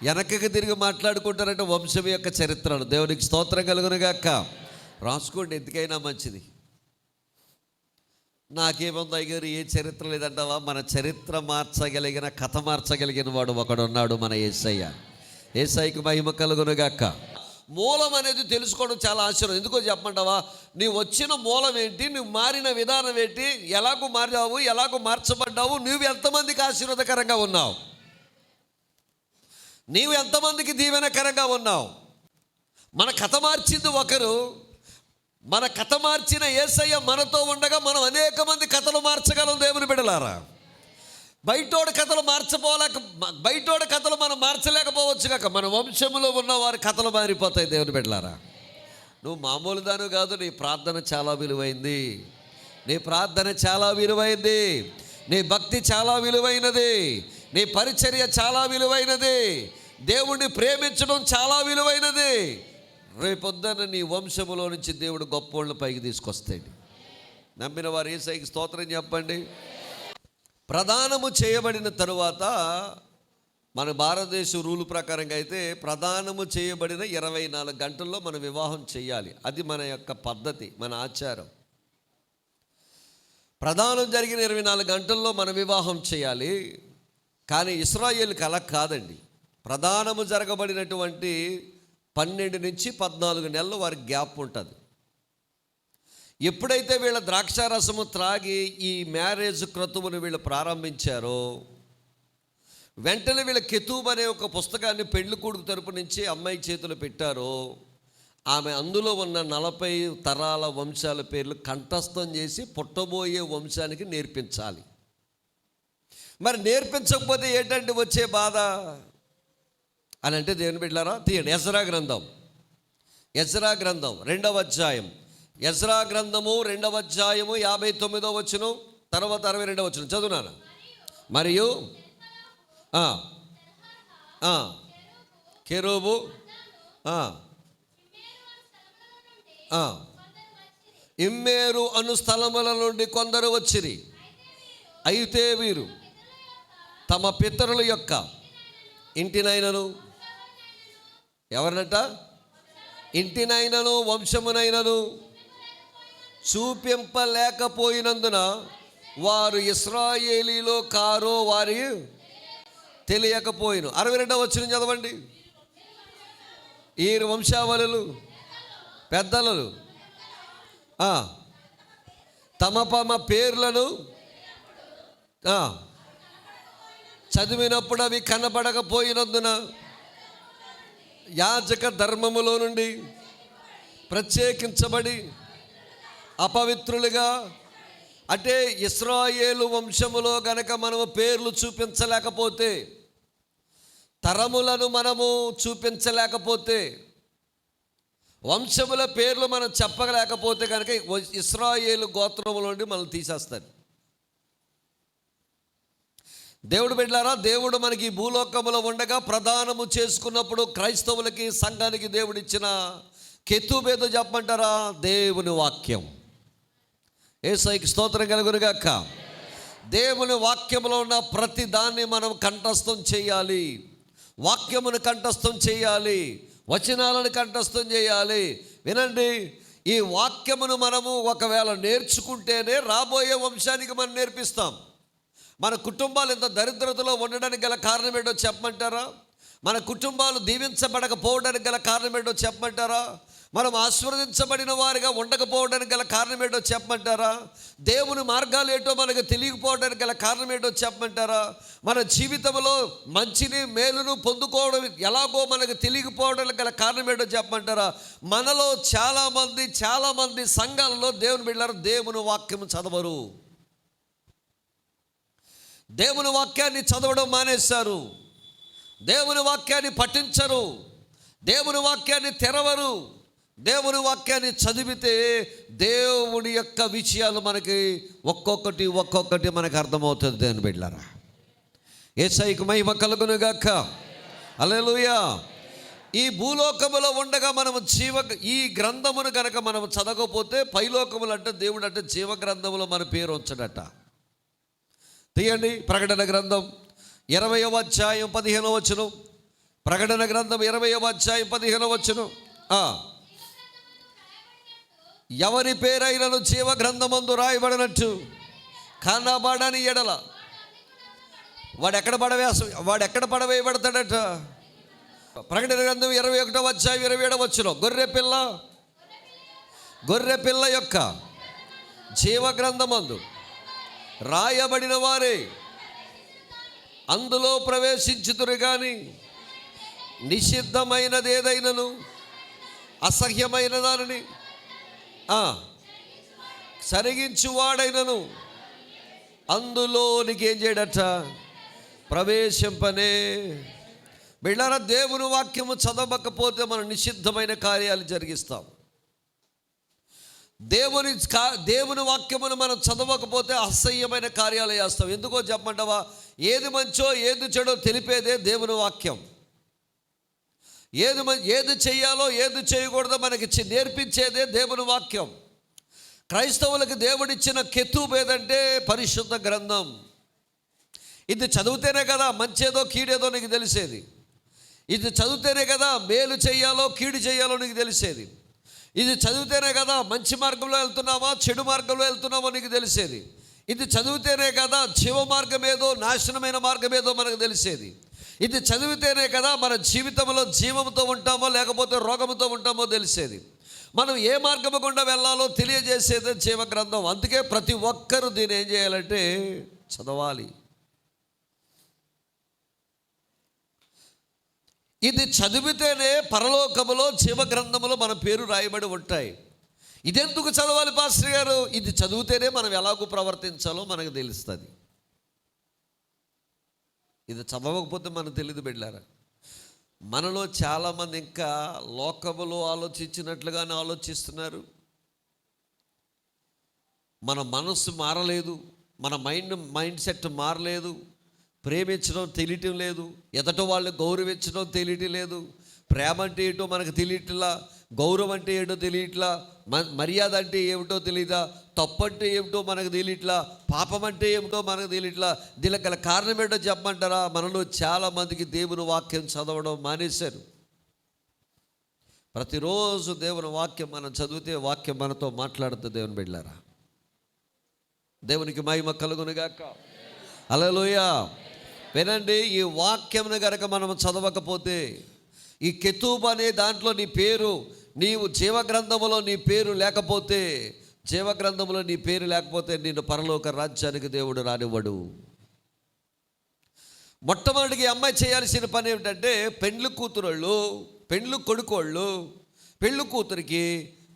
వెనకకి తిరిగి మాట్లాడుకుంటారట వంశం యొక్క చరిత్రను. దేవునికి స్తోత్రం కలుగునుగాక. రాసుకోండి, ఎందుకైనా మంచిది. నాకేముంది అయ్యారు, ఏ చరిత్ర లేదంటావా? మన చరిత్ర మార్చగలిగిన, కథ మార్చగలిగిన వాడు ఒకడున్నాడు, మన యేసయ్య. యేసయ్యకు మహిమ కలుగునుగాక. మూలం అనేది తెలుసుకోవడం చాలా ఆశ్చర్యం. ఎందుకో చెప్పమంటావా? నీ వచ్చిన మూలం ఏంటి, నువ్వు మారిన విధానం ఏంటి, ఎలాగూ మారావు, ఎలాగూ మార్చబడ్డావు, నువ్వు ఎంతమందికి ఆశీర్వాదకరంగా ఉన్నావు, నీవు ఎంతమందికి దీవెనకరంగా ఉన్నావు. మన కథ మార్చింది ఒకరు, మన కథ మార్చిన యేసయ్య మనతో ఉండగా మనం అనేక మంది కథలు మార్చగలం. దేవుని బిడ్డలారా, బయటోడి కథలు బయటోడి కథలు మనం మార్చలేకపోవచ్చు కాక మన వంశంలో ఉన్న వారి కథలు మారిపోతాయి. దేవుని బిడ్డలారా, నువ్వు మామూలు దాని కాదు. నీ ప్రార్థన చాలా విలువైంది, నీ ప్రార్థన చాలా విలువైంది, నీ భక్తి చాలా విలువైనది, నీ పరిచర్య చాలా విలువైనది, దేవుణ్ణి ప్రేమించడం చాలా విలువైనది. రేపొద్దున నీ వంశములో నుంచి దేవుడు గొప్పోళ్ళను పైకి తీసుకొస్తాడు. నమ్మిన వారు యేసయ్యకి స్తోత్రం చెప్పండి. ప్రదానము చేయబడిన తరువాత మన భారతదేశ రూల్ ప్రకారంగా అయితే ప్రదానము చేయబడిన 24 గంటల్లో మనం వివాహం చేయాలి. అది మన యొక్క పద్ధతి, మన ఆచారం. ప్రదానం జరిగిన 24 గంటల్లో మనం వివాహం చేయాలి. కానీ ఇశ్రాయేలుకి అలా కాదండి. ప్రదానము జరగబడినటువంటి 12 నుంచి 14 నెలలు వారికి గ్యాప్ ఉంటుంది. ఎప్పుడైతే వీళ్ళ ద్రాక్షారసము త్రాగి ఈ మ్యారేజ్ క్రతువును వీళ్ళు ప్రారంభించారో, వెంటనే వీళ్ళ కెతూబ్ అనే ఒక పుస్తకాన్ని పెళ్లి కొడుకు తరపు నుంచి అమ్మాయి చేతులు పెట్టారో, ఆమె అందులో ఉన్న 40 తరాల వంశాల పేర్లు కంఠస్థం చేసి పుట్టబోయే వంశానికి నేర్పించాలి. మరి నేర్పించకపోతే ఏంటంటే వచ్చే బాధ అని అంటే, దేవుని బిడ్డలారా, తీయండి ఎజ్రా గ్రంథం 2వ అధ్యాయం. ఎజ్రా గ్రంథము 2వ అధ్యాయము 59వ వచనం తర్వాత 62వ వచనం చదువునాను. మరియు కెరూబు ఆ, ఆ. ఇమ్మేరు అను స్థలముల నుండి కొందరు వచ్చిరి. అయితే వీరు తమ పితరుల యొక్క ఇంటినైనను, ఎవరినట? ఇంటినైనను వంశమునైనను చూపింపలేకపోయినందున వారు ఇశ్రాయేలీలో కారో వారి తెలియకపోయిను. 62వ వచనం చదవండి. ఈ వంశావళులు పెద్దలు తమ పేర్లను చదివినప్పుడు అవి కనబడకపోయినందున యాజక ధర్మములో నుండి ప్రత్యేకించబడి అపవిత్రులుగా, అంటే ఇశ్రాయేలు వంశములో గనక మనము పేర్లు చూపించలేకపోతే, తరములను మనము చూపించలేకపోతే, వంశముల పేర్లు మనం చెప్పలేకపోతే కనుక ఇశ్రాయేలు గోత్రముల నుండి మనం తీసేస్తారు. దేవుడు బిడ్డలారా, దేవుడు మనకి భూలోకములో ఉండగా ప్రదానము చేసుకున్నప్పుడు క్రైస్తవులకి, సంఘానికి దేవుడిచ్చిన కెతుబేదో చెప్పమంటారా? దేవుని వాక్యం. యేసయ్యకి స్తోత్రం కలుగునుగాక. దేవుని వాక్యములో ఉన్న ప్రతి దాన్ని మనం కంఠస్థం చేయాలి. వాక్యమును కంఠస్థం చేయాలి, వచనాలను కంఠస్థం చేయాలి. వినండి, ఈ వాక్యమును మనము ఒకవేళ నేర్చుకుంటేనే రాబోయే వంశానికి మనం నేర్పిస్తాం. మన కుటుంబాలు ఇంత దరిద్రతలో ఉండడానికి గల కారణం ఏంటో చెప్పమంటారా? మన కుటుంబాలు దీవించబడకపోవడానికి గల కారణం ఏంటో చెప్పమంటారా? మనం ఆశీర్వదించబడిన వారిగా ఉండకపోవడానికి గల కారణం ఏంటో చెప్పమంటారా? దేవుని మార్గాలు ఏంటో మనకు తెలియకపోవడానికి గల కారణం ఏంటో చెప్పమంటారా? మన జీవితంలో మంచిని మేలును పొందుకోవడం ఎలాగో మనకు తెలియకపోవడానికి గల కారణం ఏంటో చెప్పమంటారా? మనలో చాలామంది సంఘాలలో దేవుని బిడ్డలారా దేవుని వాక్యం చదవరు. దేవుని వాక్యాన్ని చదవడం మానేశారు. దేవుని వాక్యాన్ని పఠించరు. దేవుని వాక్యాన్ని తెరవరు. దేవుని వాక్యాన్ని చదివితే దేవుడి యొక్క విషయాలు మనకి ఒక్కొక్కటి మనకు అర్థమవుతుంది. దేవుని బిడ్డలారా, యేసయ్యకు మహిమ కలుగునుగాక. హల్లెలూయా. ఈ భూలోకములో ఉండగా మనము ఈ గ్రంథమును కనుక మనం చదవకపోతే పైలోకములు అంటే దేవుడు అంటే జీవ గ్రంథములో మన పేరు ఉంచడట. తీయండి, ప్రకటన గ్రంథం 20వ అధ్యాయం 15వ వచనం. ప్రకటన గ్రంథం 20వ అధ్యాయం 15వ వచనం. ఎవరి పేరైనను జీవ గ్రంథమందు రాయబడినట్టు కనబడని ఎడల వాడు ఎక్కడ పడవేయబడతాడట? ప్రకటన గ్రంథం 21వ అధ్యాయం 27వ వచనం. గొర్రె పిల్ల యొక్క జీవ గ్రంథమందు రాయబడిన వారే అందులో ప్రవేశించుదురు కానీ నిషిద్ధమైనది ఏదైనను అసహ్యమైన దానిని సరిగించువాడైనను అందులోనికి ఏం చేయడట? ప్రవేశింపనే. బిడ్డలారా, దేవుని వాక్యము చదవకపోతే మనం నిషిద్ధమైన కార్యాలు జరిగిస్తాం. దేవుని వాక్యమును మనం చదవకపోతే అసహ్యమైన కార్యాలు చేస్తాం. ఎందుకో చెప్పమంటావా? ఏది మంచో ఏది చెడో తెలిపేదే దేవుని వాక్యం. ఏది చెయ్యాలో ఏది చేయకూడదో మనకి నేర్పించేదే దేవుని వాక్యం. క్రైస్తవులకు దేవుడిచ్చిన కెతుబ్ ఏదంటే పరిశుద్ధ గ్రంథం. ఇది చదివితేనే కదా మంచేదో కీడేదో నీకు తెలిసేది. ఇది చదివితేనే కదా మేలు చెయ్యాలో కీడు చెయ్యాలో నీకు తెలిసేది. ఇది చదివితేనే కదా మంచి మార్గంలో వెళ్తున్నావా చెడు మార్గంలో వెళ్తున్నావో నీకు తెలిసేది. ఇది చదివితేనే కదా జీవ మార్గం ఏదో నాశనమైన మార్గం ఏదో మనకు తెలిసేది. ఇది చదివితేనే కదా మన జీవితంలో జీవంతో ఉంటామో లేకపోతే రోగంతో ఉంటామో తెలిసేది. మనం ఏ మార్గము గుండా వెళ్ళాలో తెలియజేసేదే జీవ గ్రంథం. అందుకే ప్రతి ఒక్కరూ దీన్ని ఏం చేయాలంటే చదవాలి. ఇది చదివితేనే పరలోకములో జీవ గ్రంథములో మన పేరు రాయబడి ఉంటాయి. ఇదెందుకు చదవాలి పాస్టర్ గారు? ఇది చదివితేనే మనం ఎలాగో ప్రవర్తించాలో మనకు తెలుస్తుంది. ఇది చదవకపోతే మనకు తెలియదు బిడ్డలారా. మనలో చాలామంది ఇంకా లోకములో ఆలోచించినట్లుగానే ఆలోచిస్తున్నారు. మన మనస్సు మారలేదు, మన మైండ్ సెట్ మారలేదు. ప్రేమించడం తెలియటం లేదు, ఎదట వాళ్ళు గౌరవించడం తెలియటం లేదు, ప్రేమ అంటే ఏంటో మనకు తెలియట్లా, గౌరవం అంటే ఏంటో తెలియట్లా, మర్యాద అంటే ఏమిటో తెలియదా, తప్పు అంటే ఏమిటో మనకు తెలియట్లా, పాపం అంటే ఏమిటో మనకు తెలియట్లా. దీనికి గల కారణం ఏంటో చెప్పమంటారా? మనలో చాలామందికి దేవుని వాక్యం చదవడం మానేశారు. ప్రతిరోజు దేవుని వాక్యం మనం చదివితే వాక్యం మనతో మాట్లాడుతుంది. దేవుని బిడ్డలారా, దేవునికి మహిమ కలుగునుగాక. హల్లెలూయా. వినండి, ఈ వాక్యంను గనక మనం చదవకపోతే, ఈ కెతూబ్ అనే దాంట్లో నీ పేరు, నీవు జీవగ్రంథములో నీ పేరు లేకపోతే, జీవగ్రంథంలో నీ పేరు లేకపోతే నిన్ను పరలోక రాజ్యానికి దేవుడు రానివ్వడు. మొట్టమొదటిగా ఈ అమ్మాయి చేయాల్సిన పని ఏమిటంటే, పెండ్లి కూతురోళ్ళు, పెండ్లి కొడుకోళ్ళు పెళ్ళి కూతురికి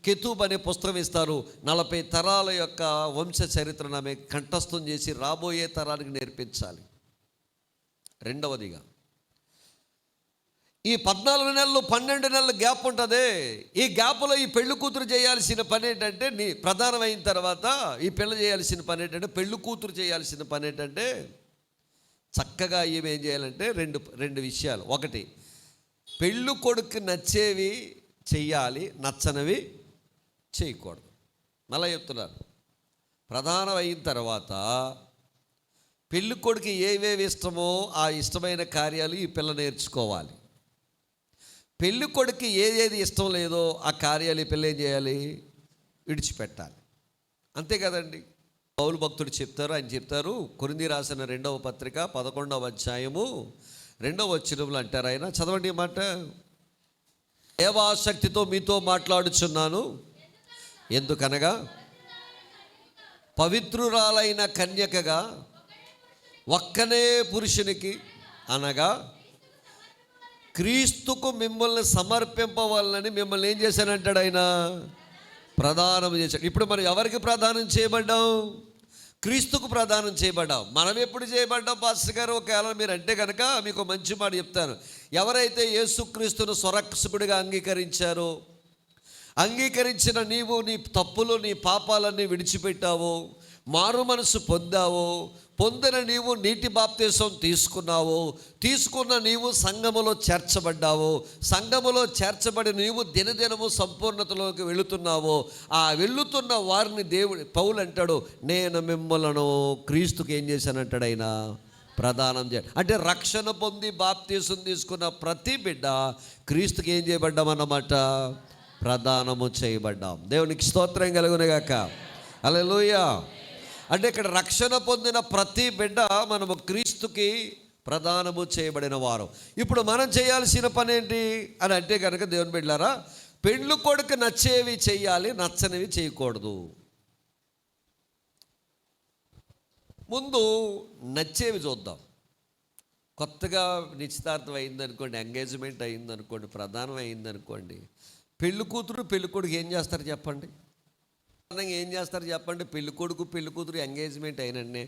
కెతూబ్ అనే పుస్తకం ఇస్తారు. 40 తరాల యొక్క వంశ చరిత్రను ఆమె కంఠస్థం చేసి రాబోయే తరానికి నేర్పించాలి. రెండవదిగా, ఈ 14 నెలలు 12 నెలలు గ్యాప్ ఉంటుంది. ఈ గ్యాప్లో ఈ పెళ్లి కూతురు చేయాల్సిన పని ఏంటంటే, ప్రధానమైన తర్వాత ఈ పిల్ల చేయాల్సిన పని ఏంటంటే, పెళ్లి కూతురు చేయాల్సిన పని ఏంటంటే, చక్కగా ఈమె ఏం చేయాలంటే రెండు విషయాలు. ఒకటి, పెళ్ళి కొడుకు నచ్చేవి చెయ్యాలి, నచ్చనివి చేయకూడదు. మళ్ళీ చెప్తున్నాను, ప్రధానం అయిన తర్వాత పెళ్ళి కొడుకు ఏవేవి ఇష్టమో ఆ ఇష్టమైన కార్యాలు ఈ పిల్ల నేర్చుకోవాలి. పెళ్ళి కొడుకు ఏది ఇష్టం లేదో ఆ కార్యాలు ఈ పిల్ల ఏం చేయాలి? విడిచిపెట్టాలి. అంతే కదండి. పౌలు భక్తుడు చెప్తారు, ఆయన చెప్తారు, కొరింథీ రాసిన 2వ పత్రిక 11వ అధ్యాయము 2వ వచనంలో అంటారు ఆయన, చదవండి మాట. దేవాశక్తితో మీతో మాట్లాడుచున్నాను, ఎందుకనగా పవిత్రురాలైన కన్యకగా ఒక్కనే పురుషునికి, అనగా క్రీస్తుకు మిమ్మల్ని సమర్పింపవాలని మిమ్మల్ని ఏం చేశానంటాడు ఆయన? ప్రదానం చేశాడు. ఇప్పుడు మనం ఎవరికి ప్రదానం చేయబడ్డాం? క్రీస్తుకు ప్రదానం చేయబడ్డాం. మనం ఎప్పుడు చేయబడ్డాం పాస్టర్ గారు? ఒకవేళ మీరు అంటే కనుక మీకు మంచి మాట చెప్తాను. ఎవరైతే యేసుక్రీస్తును స్వరక్షకుడిగా అంగీకరించారో, అంగీకరించిన నీవు నీ తప్పులు, నీ పాపాలన్నీ విడిచిపెట్టావో, మారు మనసు పొందావో, పొందిన నీవు నీటి బాప్తీసం తీసుకున్నావో, తీసుకున్న నీవు సంఘములో చేర్చబడ్డావో, సంఘములో చేర్చబడి నీవు దినదినము సంపూర్ణతలోకి వెళుతున్నావో, ఆ వెళుతున్న వారిని దేవుడు పౌలు అంటాడు, నేను మిమ్మలను క్రీస్తుకి ఏం చేశానంటాడు ఆయన? ప్రదానం చేయాలి. అంటే రక్షణ పొంది బాప్తీసం తీసుకున్న ప్రతి బిడ్డ క్రీస్తుకి ఏం చేయబడ్డామన్నమాట? ప్రదానము చేయబడ్డాం. దేవునికి స్తోత్రం కలుగునుగాక. హల్లెలూయా. అంటే ఇక్కడ రక్షణ పొందిన ప్రతి బిడ్డ మనము క్రీస్తుకి ప్రదానము చేయబడిన వారు. ఇప్పుడు మనం చేయాల్సిన పని ఏంటి అని అంటే కనుక, దేవుని బిడ్డలారా, పెండ్లి కొడుకు నచ్చేవి చెయ్యాలి, నచ్చనివి చేయకూడదు. ముందు నచ్చేవి చూద్దాం. కొత్తగా నిశ్చితార్థం అయిందనుకోండి, ఎంగేజ్మెంట్ అయిందనుకోండి, ప్రధానం అయిందనుకోండి, పెళ్ళి కూతురు పెళ్ళి కొడుకు ఏం చేస్తారు చెప్పండి? ఏం చేస్తారు చెప్పండి? పెళ్ళి కొడుకు పెళ్ళి కూతురు ఎంగేజ్మెంట్ అయినండి.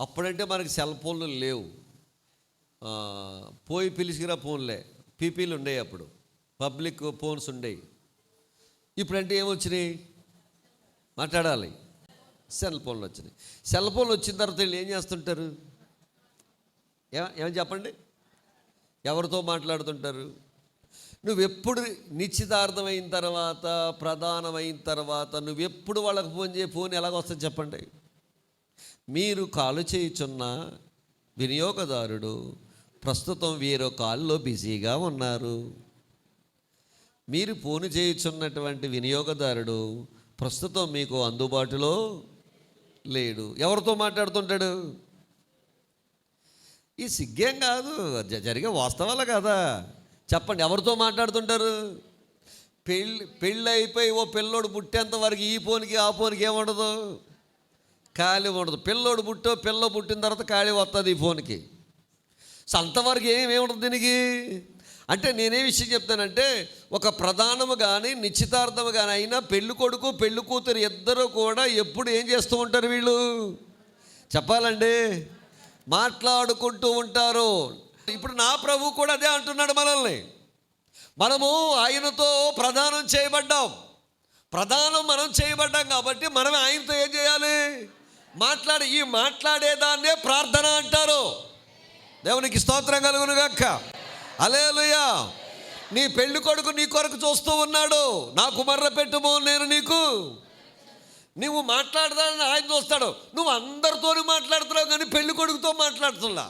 అప్పుడంటే మనకి సెల్ ఫోన్లు లేవు, పోయి పిలిచిరా ఫోన్లే, పీపీలు ఉండేవి, అప్పుడు పబ్లిక్ ఫోన్స్ ఉండేవి. ఇప్పుడంటే ఏమొచ్చినాయి? మాట్లాడాలి, సెల్ ఫోన్లు వచ్చినాయి. సెల్ ఫోన్లు వచ్చిన తర్వాత వీళ్ళు ఏం చేస్తుంటారు? ఏమని చెప్పండి? ఎవరితో మాట్లాడుతుంటారు? నువ్వెప్పుడు నిశ్చితార్థమైన తర్వాత, ప్రధానమైన తర్వాత నువ్వెప్పుడు వాళ్ళకి ఫోన్ ఫోన్ ఎలాగొస్తుంది చెప్పండి? మీరు కాల్ చేయుచున్న వినియోగదారుడు ప్రస్తుతం వేరో కాల్లో బిజీగా ఉన్నారు. మీరు ఫోన్ చేయుచున్నటువంటి వినియోగదారుడు ప్రస్తుతం మీకు అందుబాటులో లేడు. ఎవరితో మాట్లాడుతుంటాడు? ఈ సిగ్గేం కాదు, జరిగే వాస్తవాలు కదా. చెప్పండి, ఎవరితో మాట్లాడుతుంటారు? పెళ్ళి అయిపోయి ఓ పిల్లోడు పుట్టేంత వరకు ఈ ఫోన్కి ఆ ఫోన్కి ఏముండదు, ఖాళీ ఉండదు. పిల్లోడు పిల్ల పుట్టిన తర్వాత ఖాళీ వస్తుంది ఈ ఫోన్కి. సో అంతవరకు ఏముండదు దీనికి. అంటే నేనే విషయం చెప్తానంటే, ఒక ప్రధానము కానీ నిశ్చితార్థము కానీ అయినా పెళ్ళి కొడుకు పెళ్ళి కూతురు ఇద్దరు కూడా ఎప్పుడు ఏం చేస్తూ ఉంటారు? వీళ్ళు చెప్పాలండి, మాట్లాడుకుంటూ ఉంటారు. ఇప్పుడు నా ప్రభు కూడా అదే అంటున్నాడు మనల్ని. మనము ఆయనతో ప్రదానం చేయబడ్డాం. ప్రదానం మనం చేయబడ్డాం కాబట్టి మనం ఆయనతో ఏం చేయాలి? ఈ మాట్లాడేదాన్నే ప్రార్థన అంటారు. దేవునికి స్తోత్రం కలుగును గాక. హల్లెలూయా. నీ పెళ్లి కొడుకు నీ కొరకు చూస్తూ ఉన్నాడు. నాకు మర్ర పెట్టుమో నేను నీకు. నువ్వు మాట్లాడతానని ఆయన చూస్తాడు. నువ్వు అందరితోనూ మాట్లాడుతున్నావు కానీ పెళ్లి కొడుకుతో మాట్లాడుతున్నా.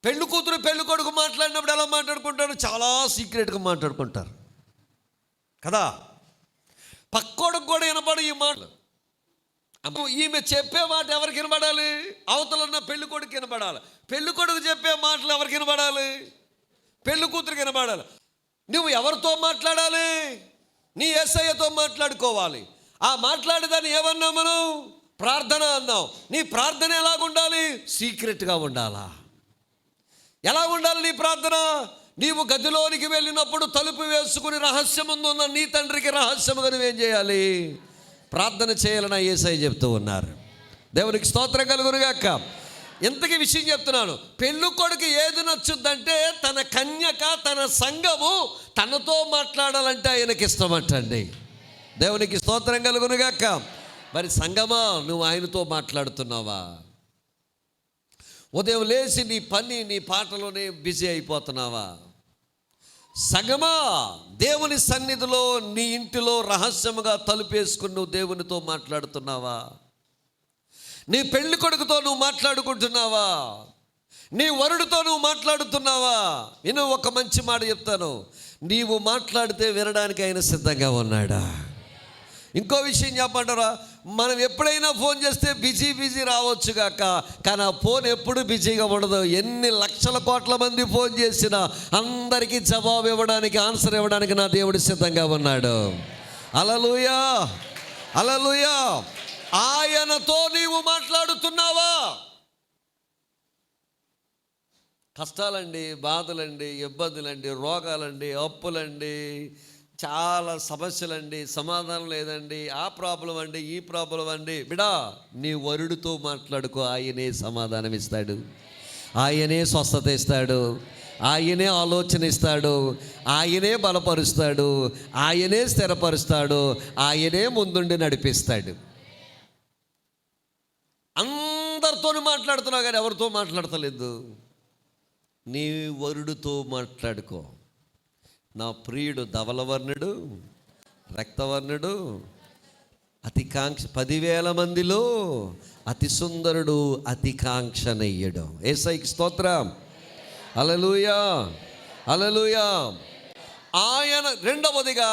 పెళ్లి కూతురు పెళ్లి కొడుకు మాట్లాడినప్పుడు ఎలా మాట్లాడుకుంటారు? చాలా సీక్రెట్గా మాట్లాడుకుంటారు కదా. పక్కోడికి కూడా వినపడు ఈ మాటలు. ఈమె చెప్పే మాట ఎవరికి వినపడాలి? అవతల ఉన్న పెళ్లి కొడుకు వినపడాలి. పెళ్లి కొడుకు చెప్పే మాటలు ఎవరికి వినపడాలి? పెళ్లి కూతురికి వినపడాలి. నువ్వు ఎవరితో మాట్లాడాలి? నీ యేసయ్యతో మాట్లాడుకోవాలి. ఆ మాట్లాడేదాన్ని ఏమన్నా మనం ప్రార్థన అన్నాం. నీ ప్రార్థన ఎలాగుండాలి? సీక్రెట్గా ఉండాలా? ఎలా ఉండాలి నీ ప్రార్థన? నీవు గదిలోనికి వెళ్ళినప్పుడు తలుపు వేసుకుని రహస్యముందున్న నీ తండ్రికి రహస్యముగా నువ్వేం చేయాలి? ప్రార్థన చేయాలని యేసయ్య చెప్తూ ఉన్నారు. దేవునికి స్తోత్రం కలుగునుగాక. ఇంతకీ విషయం చెప్తున్నాను. పెళ్ళి కొడుకు ఏది నచ్చుద్దంటే తన కన్యక, తన సంఘము తనతో మాట్లాడాలంటే ఆయనకి ఇష్టమంటండి. దేవునికి స్తోత్రం కలుగునుగాక. మరి సంఘమా, నువ్వు ఆయనతో మాట్లాడుతున్నావా? ఉదయం లేచి నీ పని నీ పాటలోనే బిజీ అయిపోతున్నావా? సంఘమా, దేవుని సన్నిధిలో నీ ఇంటిలో రహస్యముగా తలుపేసుకుని నువ్వు దేవునితో మాట్లాడుతున్నావా? నీ పెళ్లి కొడుకుతో నువ్వు మాట్లాడుకుంటున్నావా? నీ వరుడితో నువ్వు మాట్లాడుతున్నావా? నేను ఒక మంచి మాట చెప్తాను. నీవు మాట్లాడితే వినడానికి ఆయన సిద్ధంగా ఉన్నాడా? ఇంకో విషయం చెప్పంటారా? మనం ఎప్పుడైనా ఫోన్ చేస్తే బిజీ రావచ్చు కాక, కానీ ఆ ఫోన్ ఎప్పుడు బిజీగా ఉండదు. ఎన్ని లక్షల కోట్ల మంది ఫోన్ చేసినా అందరికీ జవాబు ఇవ్వడానికి, ఆన్సర్ ఇవ్వడానికి నా దేవుడు సిద్ధంగా ఉన్నాడు. హల్లెలూయా, హల్లెలూయా. ఆయనతో నీవు మాట్లాడుతున్నావా? కష్టాలండి, బాధలండి, ఇబ్బందులండి, రోగాలండి, అప్పులండి, చాలా సమస్యలండి, సమాధానం లేదండి, ఆ ప్రాబ్లం అండి, ఈ ప్రాబ్లం అండి. బిడా, నీ వరుడితో మాట్లాడుకో. ఆయనే సమాధానం ఇస్తాడు, ఆయనే స్వస్థత ఇస్తాడు, ఆయనే ఆలోచన ఇస్తాడు, ఆయనే బలపరుస్తాడు, ఆయనే స్థిరపరుస్తాడు, ఆయనే ముందుండి నడిపిస్తాడు. అందరితోనూ మాట్లాడుతున్నావు కానీ ఎవరితో మాట్లాడతలేదు? నీ వరుడితో మాట్లాడుకో. నా ప్రియుడు ధవలవర్ణుడు, రక్తవర్ణుడు, అతి కాంక్ష 10,000 మందిలో అతి సుందరుడు, అతి కాంక్షనీయుడు. యేసయ్యకి స్తోత్రం. హల్లెలూయా, హల్లెలూయా. ఆయన రెండవదిగా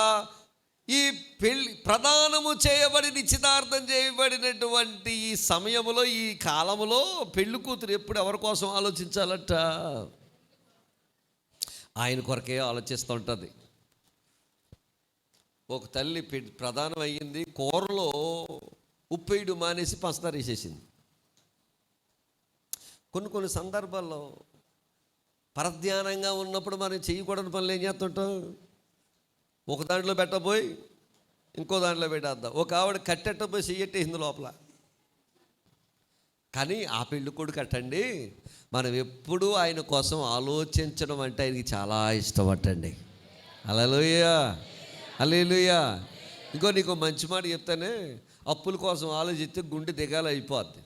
ఈ పెళ్ళి ప్రదానము చేయబడి నిశ్చితార్థం చేయబడినటువంటి ఈ సమయంలో, ఈ కాలంలో పెళ్లి కూతురు ఎప్పుడు ఎవరి కోసం ఆలోచించాలట? ఆయన కొరకే ఆలోచిస్తూ ఉంటుంది. ఒక తల్లి ప్రధానం అయ్యింది, కూరలో ఉప్పు వేయడం మానేసి పంచదార వేసేసింది. కొన్ని సందర్భాల్లో పరధ్యానంగా ఉన్నప్పుడు మనం చేయకూడని పనులు ఏం చేస్తుంటాం? ఒక దాంట్లో పెట్టబోయి ఇంకో దాంట్లో పెట్టేద్దాం. ఒక ఆవిడ కట్టెట్టబోయి చెయ్యట్టేసింది లోపల. కానీ ఆ పెళ్ళి కొడుకు కట్టండి, మనం ఎప్పుడూ ఆయన కోసం ఆలోచించడం అంటే ఆయనకి చాలా ఇష్టం అంటండి. హల్లెలూయా, హల్లెలూయా. ఇంకో నీకు మంచి మాట చెప్తానే, అప్పుల కోసం ఆలోచిస్తే గుండె దిగాలి అయిపోద్ది.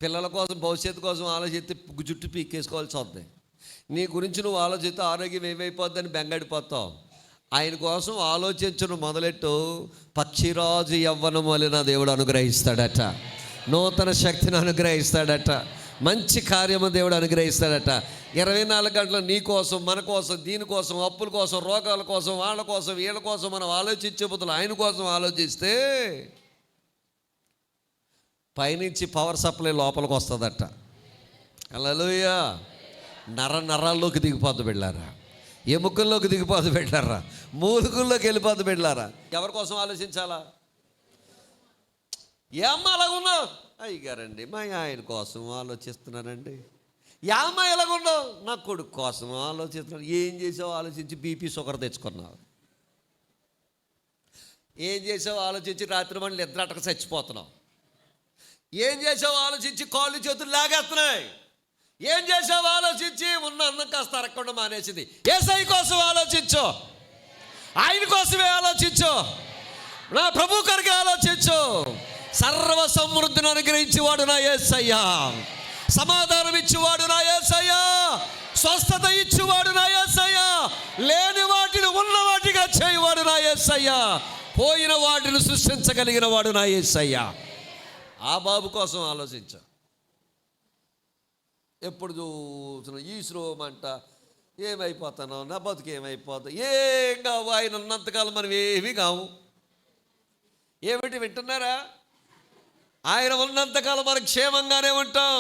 పిల్లల కోసం, భవిష్యత్తు కోసం ఆలోచిస్తే జుట్టు పీక్కేసుకోవాల్సి వస్తుంది. నీ గురించి నువ్వు ఆలోచిస్తే ఆరోగ్యం ఏమైపోద్దని బెంగడిపోతావు. ఆయన కోసం ఆలోచించడం మొదలెట్టు, పక్షిరాజు యవ్వనం వల్ల నా దేవుడు అనుగ్రహిస్తాడట, నూతన శక్తిని అనుగ్రహిస్తాడట, మంచి కార్యము దేవుడు అనుగ్రహిస్తాడట. 24 గంటలు నీ కోసం, మన కోసం, దీనికోసం, అప్పుల కోసం, రోగాల కోసం, వాళ్ళ కోసం, వీళ్ళ కోసం మనం ఆలోచించే బదులు ఆయన కోసం ఆలోచిస్తే పైనుంచి పవర్ సప్లై లోపలికి వస్తుందట. హల్లెలూయా. నరాల్లోకి దిగిపోద్దు బిడ్డలారా, ఎముకల్లోకి దిగిపోద్దు బిడ్డలారా, మూలుగుల్లోకి వెళ్ళిపోద్దు బిడ్డలారా. ఎవరి కోసం ఆలోచించాలా? ఏమ్మా అలాగున్నావు? అయ్యగారండి మా ఆయన కోసం ఆలోచిస్తున్నానండి. ఏమ్మా ఎలాగున్నావు? నా కొడుకు కోసం ఆలోచిస్తున్నాను. ఏం చేసావు ఆలోచించి బీపీ షుగర్ తెచ్చుకున్నావు? ఏం చేసావు ఆలోచించి రాత్రి మళ్ళీ నిద్రటక చచ్చిపోతున్నావు? ఏం చేసావు ఆలోచించి కాళ్ళు చేతులు లాగేస్తున్నాయి? ఏం చేసావు ఆలోచించి ఉన్న అన్నం కాస్త అరగకుండా మానేసింది? యేసయ్య కోసం ఆలోచించు, ఆయన కోసమే ఆలోచించు, నా ప్రభు కొరకే ఆలోచించు. సర్వ సమృద్ధిని అనుగ్రహించేవాడు నా యేసయ్య, సమాధానం ఇచ్చేవాడు నా యేసయ్య, స్వస్థత ఇచ్చేవాడు నా యేసయ్య, లేని వాటిని ఉన్న వాటిగా చేయవాడు నా యేసయ్య, పోయిన వాటిని సృష్టించగలిగిన వాడు నా యేసయ్య. ఆ బాబు కోసం ఆలోచించా. ఎప్పుడు చూసిన ఈ శ్రోమంట, ఏమైపోతానో, నా బతుకు ఏమైపోతా, ఏం కావు, ఆయన ఉన్నంతకాలం మనం ఏమీ కావు. ఏమిటి వింటున్నారా? ఆయన ఉన్నంతకాలం మనం క్షేమంగానే ఉంటాం.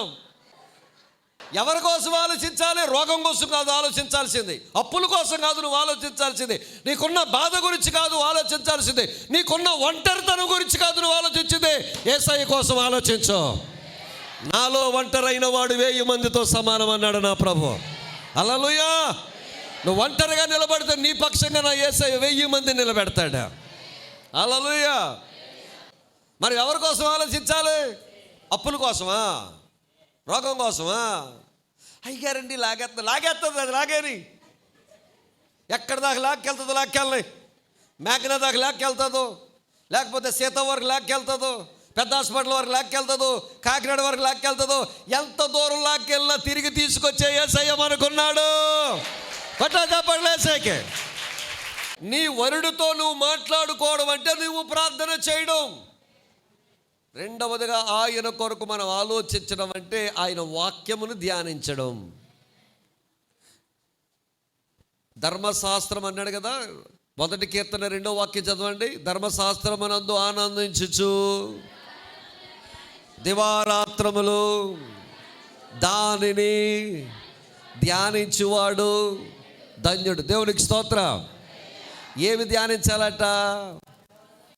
ఎవరి కోసం ఆలోచించాలి? రోగం కోసం కాదు ఆలోచించాల్సింది, అప్పుల కోసం కాదు నువ్వు ఆలోచించాల్సింది, నీకున్న బాధ గురించి కాదు ఆలోచించాల్సింది, నీకున్న ఒంటరితనం గురించి కాదు నువ్వు ఆలోచించింది, యేసయ్య కోసం ఆలోచించు. నాలో ఒంటరైన వాడు 1000 మందితో సమానం అన్నాడు నా ప్రభు. హల్లెలూయా. నువ్వు ఒంటరిగా నిలబడితే నీ పక్షంగా నా యేసయ్య 1000 మందిని నిలబెడతాడు. హల్లెలూయా. మరి ఎవరి కోసం ఆలోచించాలి? అప్పుల కోసమా? రోగం కోసమా? అయ్యారండి లాగేస్తుంది అది లాగేని, ఎక్కడి దాకా లాక్కెళ్తుందో లాక్కెళ్ళని, మేకన దాకా లాక్కెళ్తుందో, లేకపోతే సీత వరకు లాక్కెళ్తుందో, పెద్ద హాస్పిటల్ వరకు లాక్కెళ్తుందో, కాకినాడ వరకు లాక్కెళ్తుందో, ఎంత దూరం లాక్కెళ్ళినా తిరిగి తీసుకొచ్చే యేసయ్య మనకున్నాడు. పట్టా చెప్పలేసేకే. నీ వరుడితో నువ్వు మాట్లాడుకోవడం అంటే నువ్వు ప్రార్థన చేయడం. రెండవదిగా ఆయన కొరకు మనం ఆలోచించడం అంటే ఆయన వాక్యమును ధ్యానించడం. ధర్మశాస్త్రం అన్నాడు కదా, 1 కీర్తన 2వ వాక్యం చదవండి. ధర్మశాస్త్రమునందు ఆనందించుచు దివారాత్రములు దానిని ధ్యానించువాడు ధన్యుడు. దేవునికి స్తోత్రం. ఏమి ధ్యానించాలట?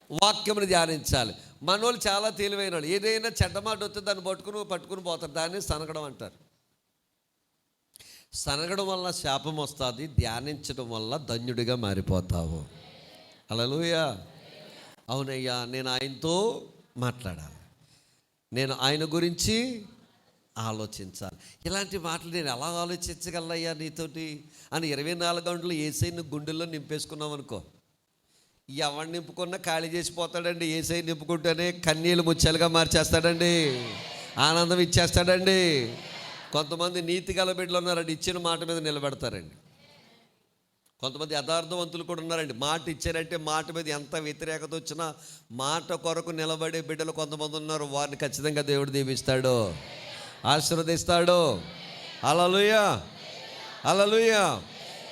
వాక్యమును ధ్యానించాలి. మనోళ్ళు చాలా తెలివైన వాళ్ళు, ఏదైనా చెడ్డమాట వస్తే దాన్ని పట్టుకుని పోతారు. దాన్ని సనగడం అంటారు. సనగడం వల్ల శాపం వస్తుంది, ధ్యానించడం వల్ల ధన్యుడిగా మారిపోతావు. హల్లెలూయా. అవునయ్యా, నేను ఆయనతో మాట్లాడాలి, నేను ఆయన గురించి ఆలోచించాలి. ఇలాంటి మాటలు నేను ఎలా ఆలోచించగలయ్యా నీతోటి అని 24 గంటలు యేసయ్యని గుండెల్లో నింపేసుకున్నాం అనుకో, ఎవరిని నింపుకున్నా ఖాళీ చేసిపోతాడండి. యేసయ్య నింపుకుంటేనే కన్నీళ్ళు ముత్యాలుగా మార్చేస్తాడండి, ఆనందం ఇచ్చేస్తాడండి. కొంతమంది నీతి గల బిడ్డలు ఉన్నారండి, ఇచ్చిన మాట మీద నిలబెడతారండి. కొంతమంది యథార్థవంతులు కూడా ఉన్నారండి, మాట ఇచ్చారంటే మాట మీద ఎంత వ్యతిరేకత వచ్చినా మాట కొరకు నిలబడే బిడ్డలు కొంతమంది ఉన్నారు. వారిని ఖచ్చితంగా దేవుడు దీవిస్తాడు, ఆశీర్వదిస్తాడు. హల్లెలూయా, హల్లెలూయా.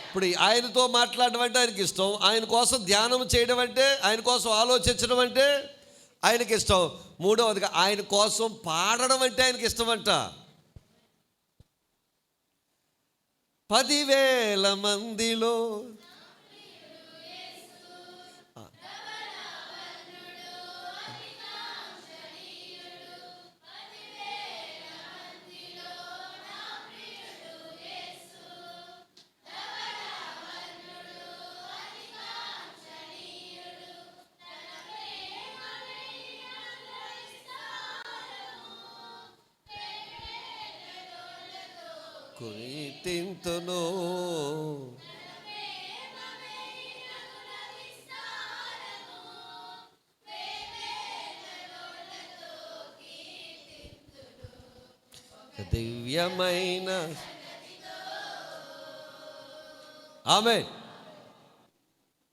ఇప్పుడు ఆయనతో మాట్లాడడం అంటే ఆయనకి ఇష్టం, ఆయన కోసం ధ్యానం చేయడం అంటే, ఆయన కోసం ఆలోచించడం అంటే ఆయనకి ఇష్టం. మూడవదిగా ఆయన కోసం పాడడం అంటే ఆయనకి ఇష్టం అంట. 10,000 మందిలో కొనితింతును దివ్యమైన. ఆమేన్.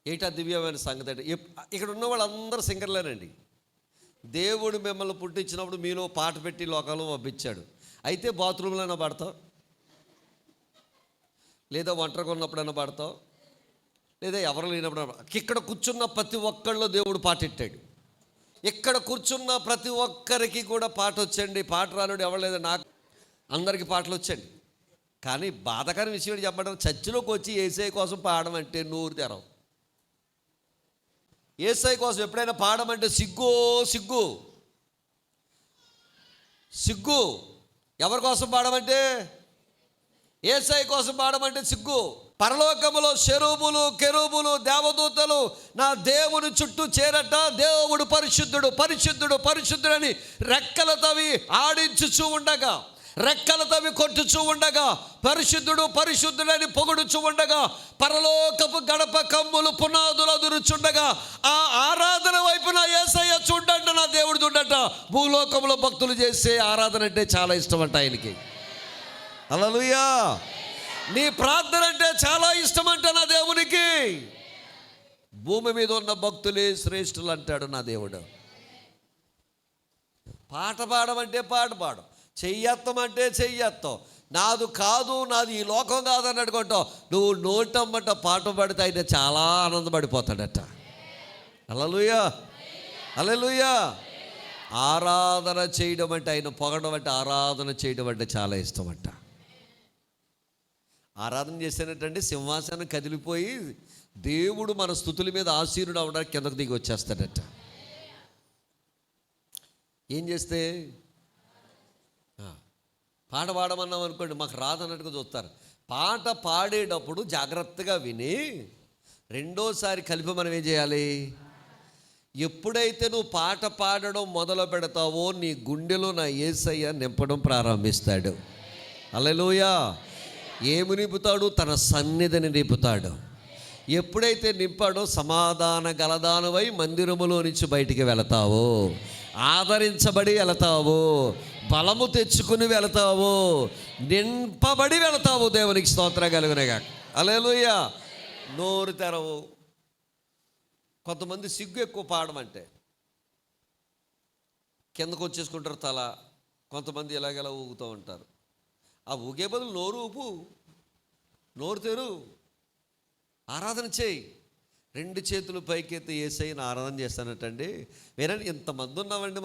ఏటా దివ్యమైన సంగతి అంటే, ఇక్కడ ఉన్న వాళ్ళందరూ సింగర్లేనండి. దేవుడు మిమ్మల్ని పుట్టించినప్పుడు మీలో పాట పెట్టి లోకాలను పంపించాడు. అయితే బాత్రూంలోనే పాడతావు, లేదా ఒంటరిగా ఉన్నప్పుడైనా పాడతావు, లేదా ఎవరు లేనప్పుడు. ఇక్కడ కూర్చున్న ప్రతి ఒక్కళ్ళు దేవుడు పాట పెట్టాడు. ఇక్కడ కూర్చున్న ప్రతి ఒక్కరికి కూడా పాట వచ్చండి. పాట రానుడు ఎవరు లేదా, నాకు అందరికీ పాటలు వచ్చండి. కానీ బాధకరమైన విషయం చెప్పడం, చర్చిలోకి వచ్చి యేసయ్య కోసం పాడడం అంటే నోరు తెరవు. యేసయ్య కోసం ఎప్పుడైనా పాడమంటే సిగ్గు సిగ్గు సిగ్గు. ఎవరి కోసం పాడమంటే? యేసయ్య కోసం పాడమంటే సిగ్గు. పరలోకములో షెరూబులు కెరూబులు దేవదూతలు నా దేవుని చుట్టూ చేరట, దేవుడు పరిశుద్ధుడు పరిశుద్ధుడు పరిశుద్ధుడని రెక్కలు తవి ఆడించుచూ ఉండగా, రెక్కలు తవి కొట్టుచూ ఉండగా, పరిశుద్ధుడు పరిశుద్ధుడని పొగుడుచూ ఉండగా, పరలోకపు గడప కమ్ములు పునాదులు అదురుచుండగా, ఆ ఆరాధన వైపున యేసయ్య చూడంట, నా దేవుడు చూడంట. భూలోకంలో భక్తులు చేసే ఆరాధన అంటే చాలా ఇష్టం అంట ఆయనకి. హల్లెలూయా. నీ ప్రార్థన అంటే చాలా ఇష్టం అంట నా దేవునికి. భూమి మీద ఉన్న భక్తులే శ్రేష్ఠులు అంటాడు నా దేవుడు. పాట పాడమంటే పాట పాడు, చెయ్యెత్తమంటే చెయ్యెత్తావు. నాది కాదు, నాది ఈ లోకం కాదని అడుగుంటావు. నువ్వు నోటమ్మట పాట పాడితే ఆయన చాలా ఆనందపడిపోతాడట. హల్లెలూయా, హల్లెలూయా. ఆరాధన చేయడం అంటే, ఆయన పొగడం అంటే, ఆరాధన చేయడం అంటే చాలా ఇష్టం అంట. ఆరాధన చేసేటంటే సింహాసనం కదిలిపోయి దేవుడు మన స్తుతుల మీద ఆసీనుడు అవడానికి కిందకు దిగి వచ్చేస్తాడట. ఏం చేస్తే పాట పాడమన్నాం అనుకోండి, మాకు రాదన్నట్టుగా చూస్తారు. పాట పాడేటప్పుడు జాగ్రత్తగా విని రెండోసారి కలిపి మనం ఏం చేయాలి? ఎప్పుడైతే నువ్వు పాట పాడడం మొదలు పెడతావో నీ గుండెలో నా యేసయ్య నింపడం ప్రారంభిస్తాడు. హల్లెలూయా. ఏమి నింపుతాడు? తన సన్నిధిని నింపుతాడు. ఎప్పుడైతే నింపాడో సమాధాన గలదానవై మందిరములో నుంచి బయటికి వెళతావో, ఆదరించబడి వెళతావు, బలము తెచ్చుకుని వెళతావు, నింపబడి వెళతావు. దేవునికి స్తోత్రం కలుగునేగా. హల్లెలూయా. నోరు తెరవు. కొంతమంది సిగ్గు ఎక్కువ పాడమంటే కిందకు వచ్చేసుకుంటారు తల. కొంతమంది ఇలాగెలా ఊగుతూ ఉంటారు. ఆ ఊగే బదులు నోరు ఊపు, నోరు తెరు, ఆరాధన చేయి. రెండు చేతులు పైకెత్తి యేసయ్యని ఆరాధన చేస్తానటండి. వేరండి, ఇంతమంది ఉన్నామండి.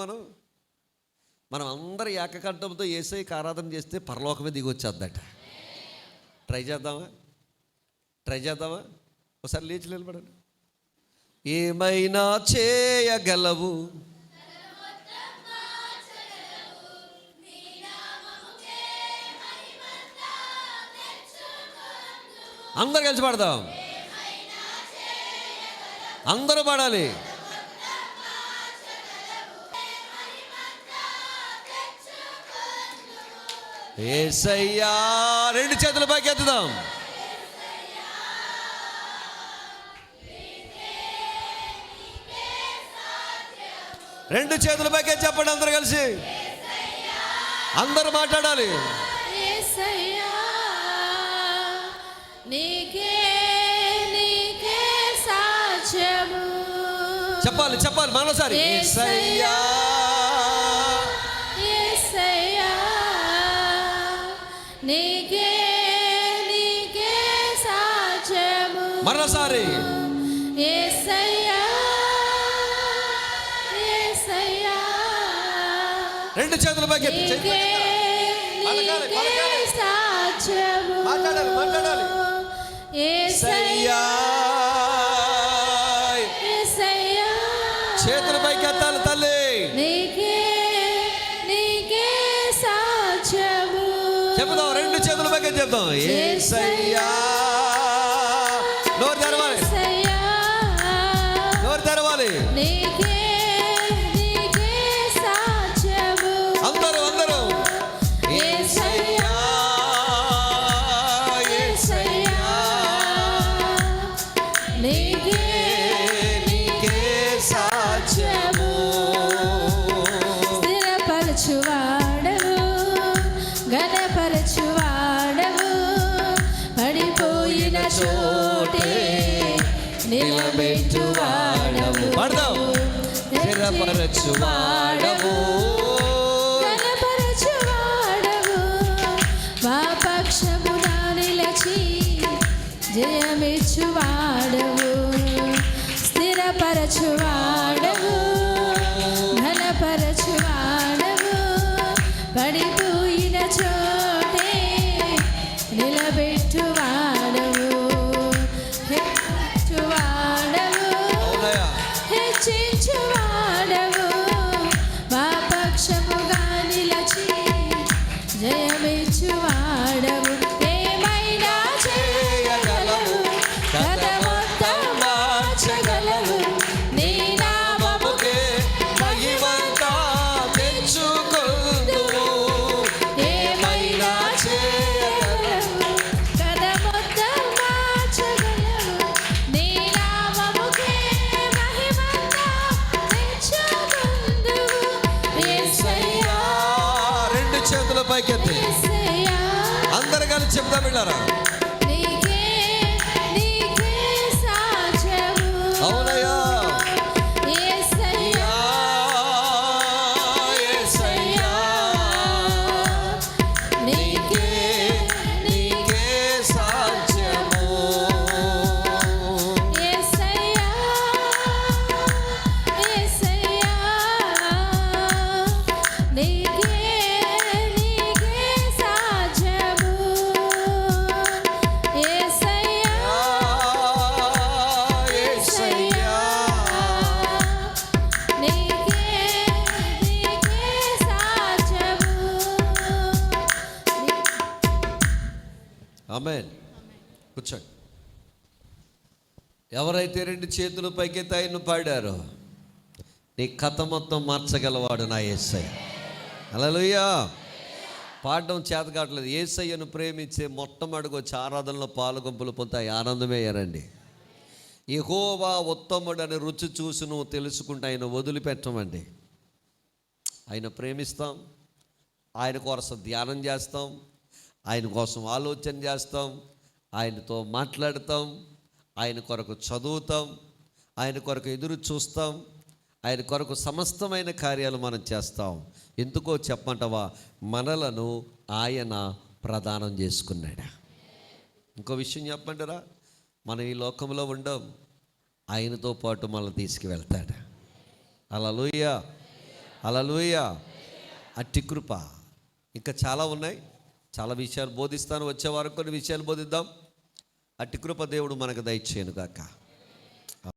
మనం అందరూ ఏకకంఠంతో యేసయ్యకి ఆరాధన చేస్తే పరలోకమే దిగి వచ్చేద్దట. ట్రై చేద్దామా? ఒకసారి లేచి నిలబడండి. ఏమైనా చేయగలవు, అందరు కలిసి పాడదాం. అందరూ పాడాలి. యేసయ్యా. రెండు చేతుల పైకి ఎత్తుదాం. రెండు చేతుల పైకి చెప్పండి అందరు కలిసి. అందరూ మాట్లాడాలి. చెప్పాలి మరోసారి. యేసయ్యా, యేసయ్యా, నీకే సాధ్యము. మరోసారి. యేసయ్యా, యేసయ్యా, రెండు చేతుల పైకి సాధ్యము. మాట్లాడాలి. యేసయ్యా, చేతుల పైకి ఎత్తాలి తల్లి. నీకే సాధ్యము. చెప్దాం. రెండు చేతుల పైకి చెప్దాం. యేసయ్యా. నోరు తెరవాలి. నోరు తెరవాలి. నీకే సాధ్యము. అందరూ యేసయ్యా, యేసయ్యా, నీకే సాధ్యము. స్థిరపరచువాడవు, ఘనపరచువాడవు, పడిపోయిన చోటే నిలబెట్టువాడవు. స్థిరపరచువాడవు, ఘనపరచువాడవు, మా పక్షమున నిలచి జయమిచ్చువాడవు. స్థిరపరచువాడవు, ఘనపరచువాడవు, పడిపోయిన చోటే నిలబెట్టువాడవు. హెచ్చించువాడవు, మా పక్షముగా నిలచి జయమిచ్చువాడవు. ఏమైనా చేయగలవు, కథ మొత్తం మార్చగలవు, నీ నామముకే మహిమంతా తెచ్చుకొందువు. ఏమైనా చేయగలవు, కథ మొత్తం మార్చగలవు, నీ నామముకే మహిమంతా తెచ్చుకొందువు. యేసయ్యా. రెండు చేతుల పైకెత్తి యేసయ్యా. అందరు కార్యాలు చెప్తా వెళ్ళారా? నీకే నీకే సాధ్యము. అవునయ్యా. యేసయ్యా యేసయ్యా నీకే నీకే సాధ్యము. యేసయ్యా యేసయ్యా నీకే నీకే సాధ్యము. యేసయ్యా యేసయ్యా. నీకే నీకే సాధ్యము. ఆమేన్. కూర్చోండి. ఎవరైతే రెండు చేతులు పైకెత్తి ఆయన్ను పాడారో, నీ కథ మొత్తం మార్చగలవాడు నా యేసయ్య. హల్లెలూయా. పాడడం చేత కావట్లేదు. యేసయ్యను ప్రేమించే మొట్టమొదటి వచ్చి ఆరాధనలో పాలుగొంపులు పొందుతాయి. ఆనందమే ఎరండి. యెహోవా ఉత్తముడని రుచి చూసి నువ్వు తెలుసుకుంటే ఆయన వదిలిపెట్టమండి. ఆయన ప్రేమిస్తాం, ఆయన కోసం ధ్యానం చేస్తాం, ఆయన కోసం ఆలోచన చేస్తాం, ఆయనతో మాట్లాడతాం, ఆయన కొరకు చదువుతాం, ఆయన కొరకు ఎదురు చూస్తాం, ఆయన కొరకు సమస్తమైన కార్యాలు మనం చేస్తాం. ఎందుకో చెప్పమంటావా? మనలను ఆయన ప్రదానం చేసుకున్నాడు. ఇంకో విషయం చెప్పమంటారా? మనం ఈ లోకంలో ఉండం, ఆయనతో పాటు మనల్ని తీసుకువెళ్తాడు. హల్లెలూయా హల్లెలూయా. అట్టి కృప. ఇంకా చాలా ఉన్నాయి, చాలా విషయాలు బోధిస్తాను. వచ్చే వారం కొన్ని విషయాలు బోధిద్దాం. అట్టి కృప దేవుడు మనకు దయచేయను గాక.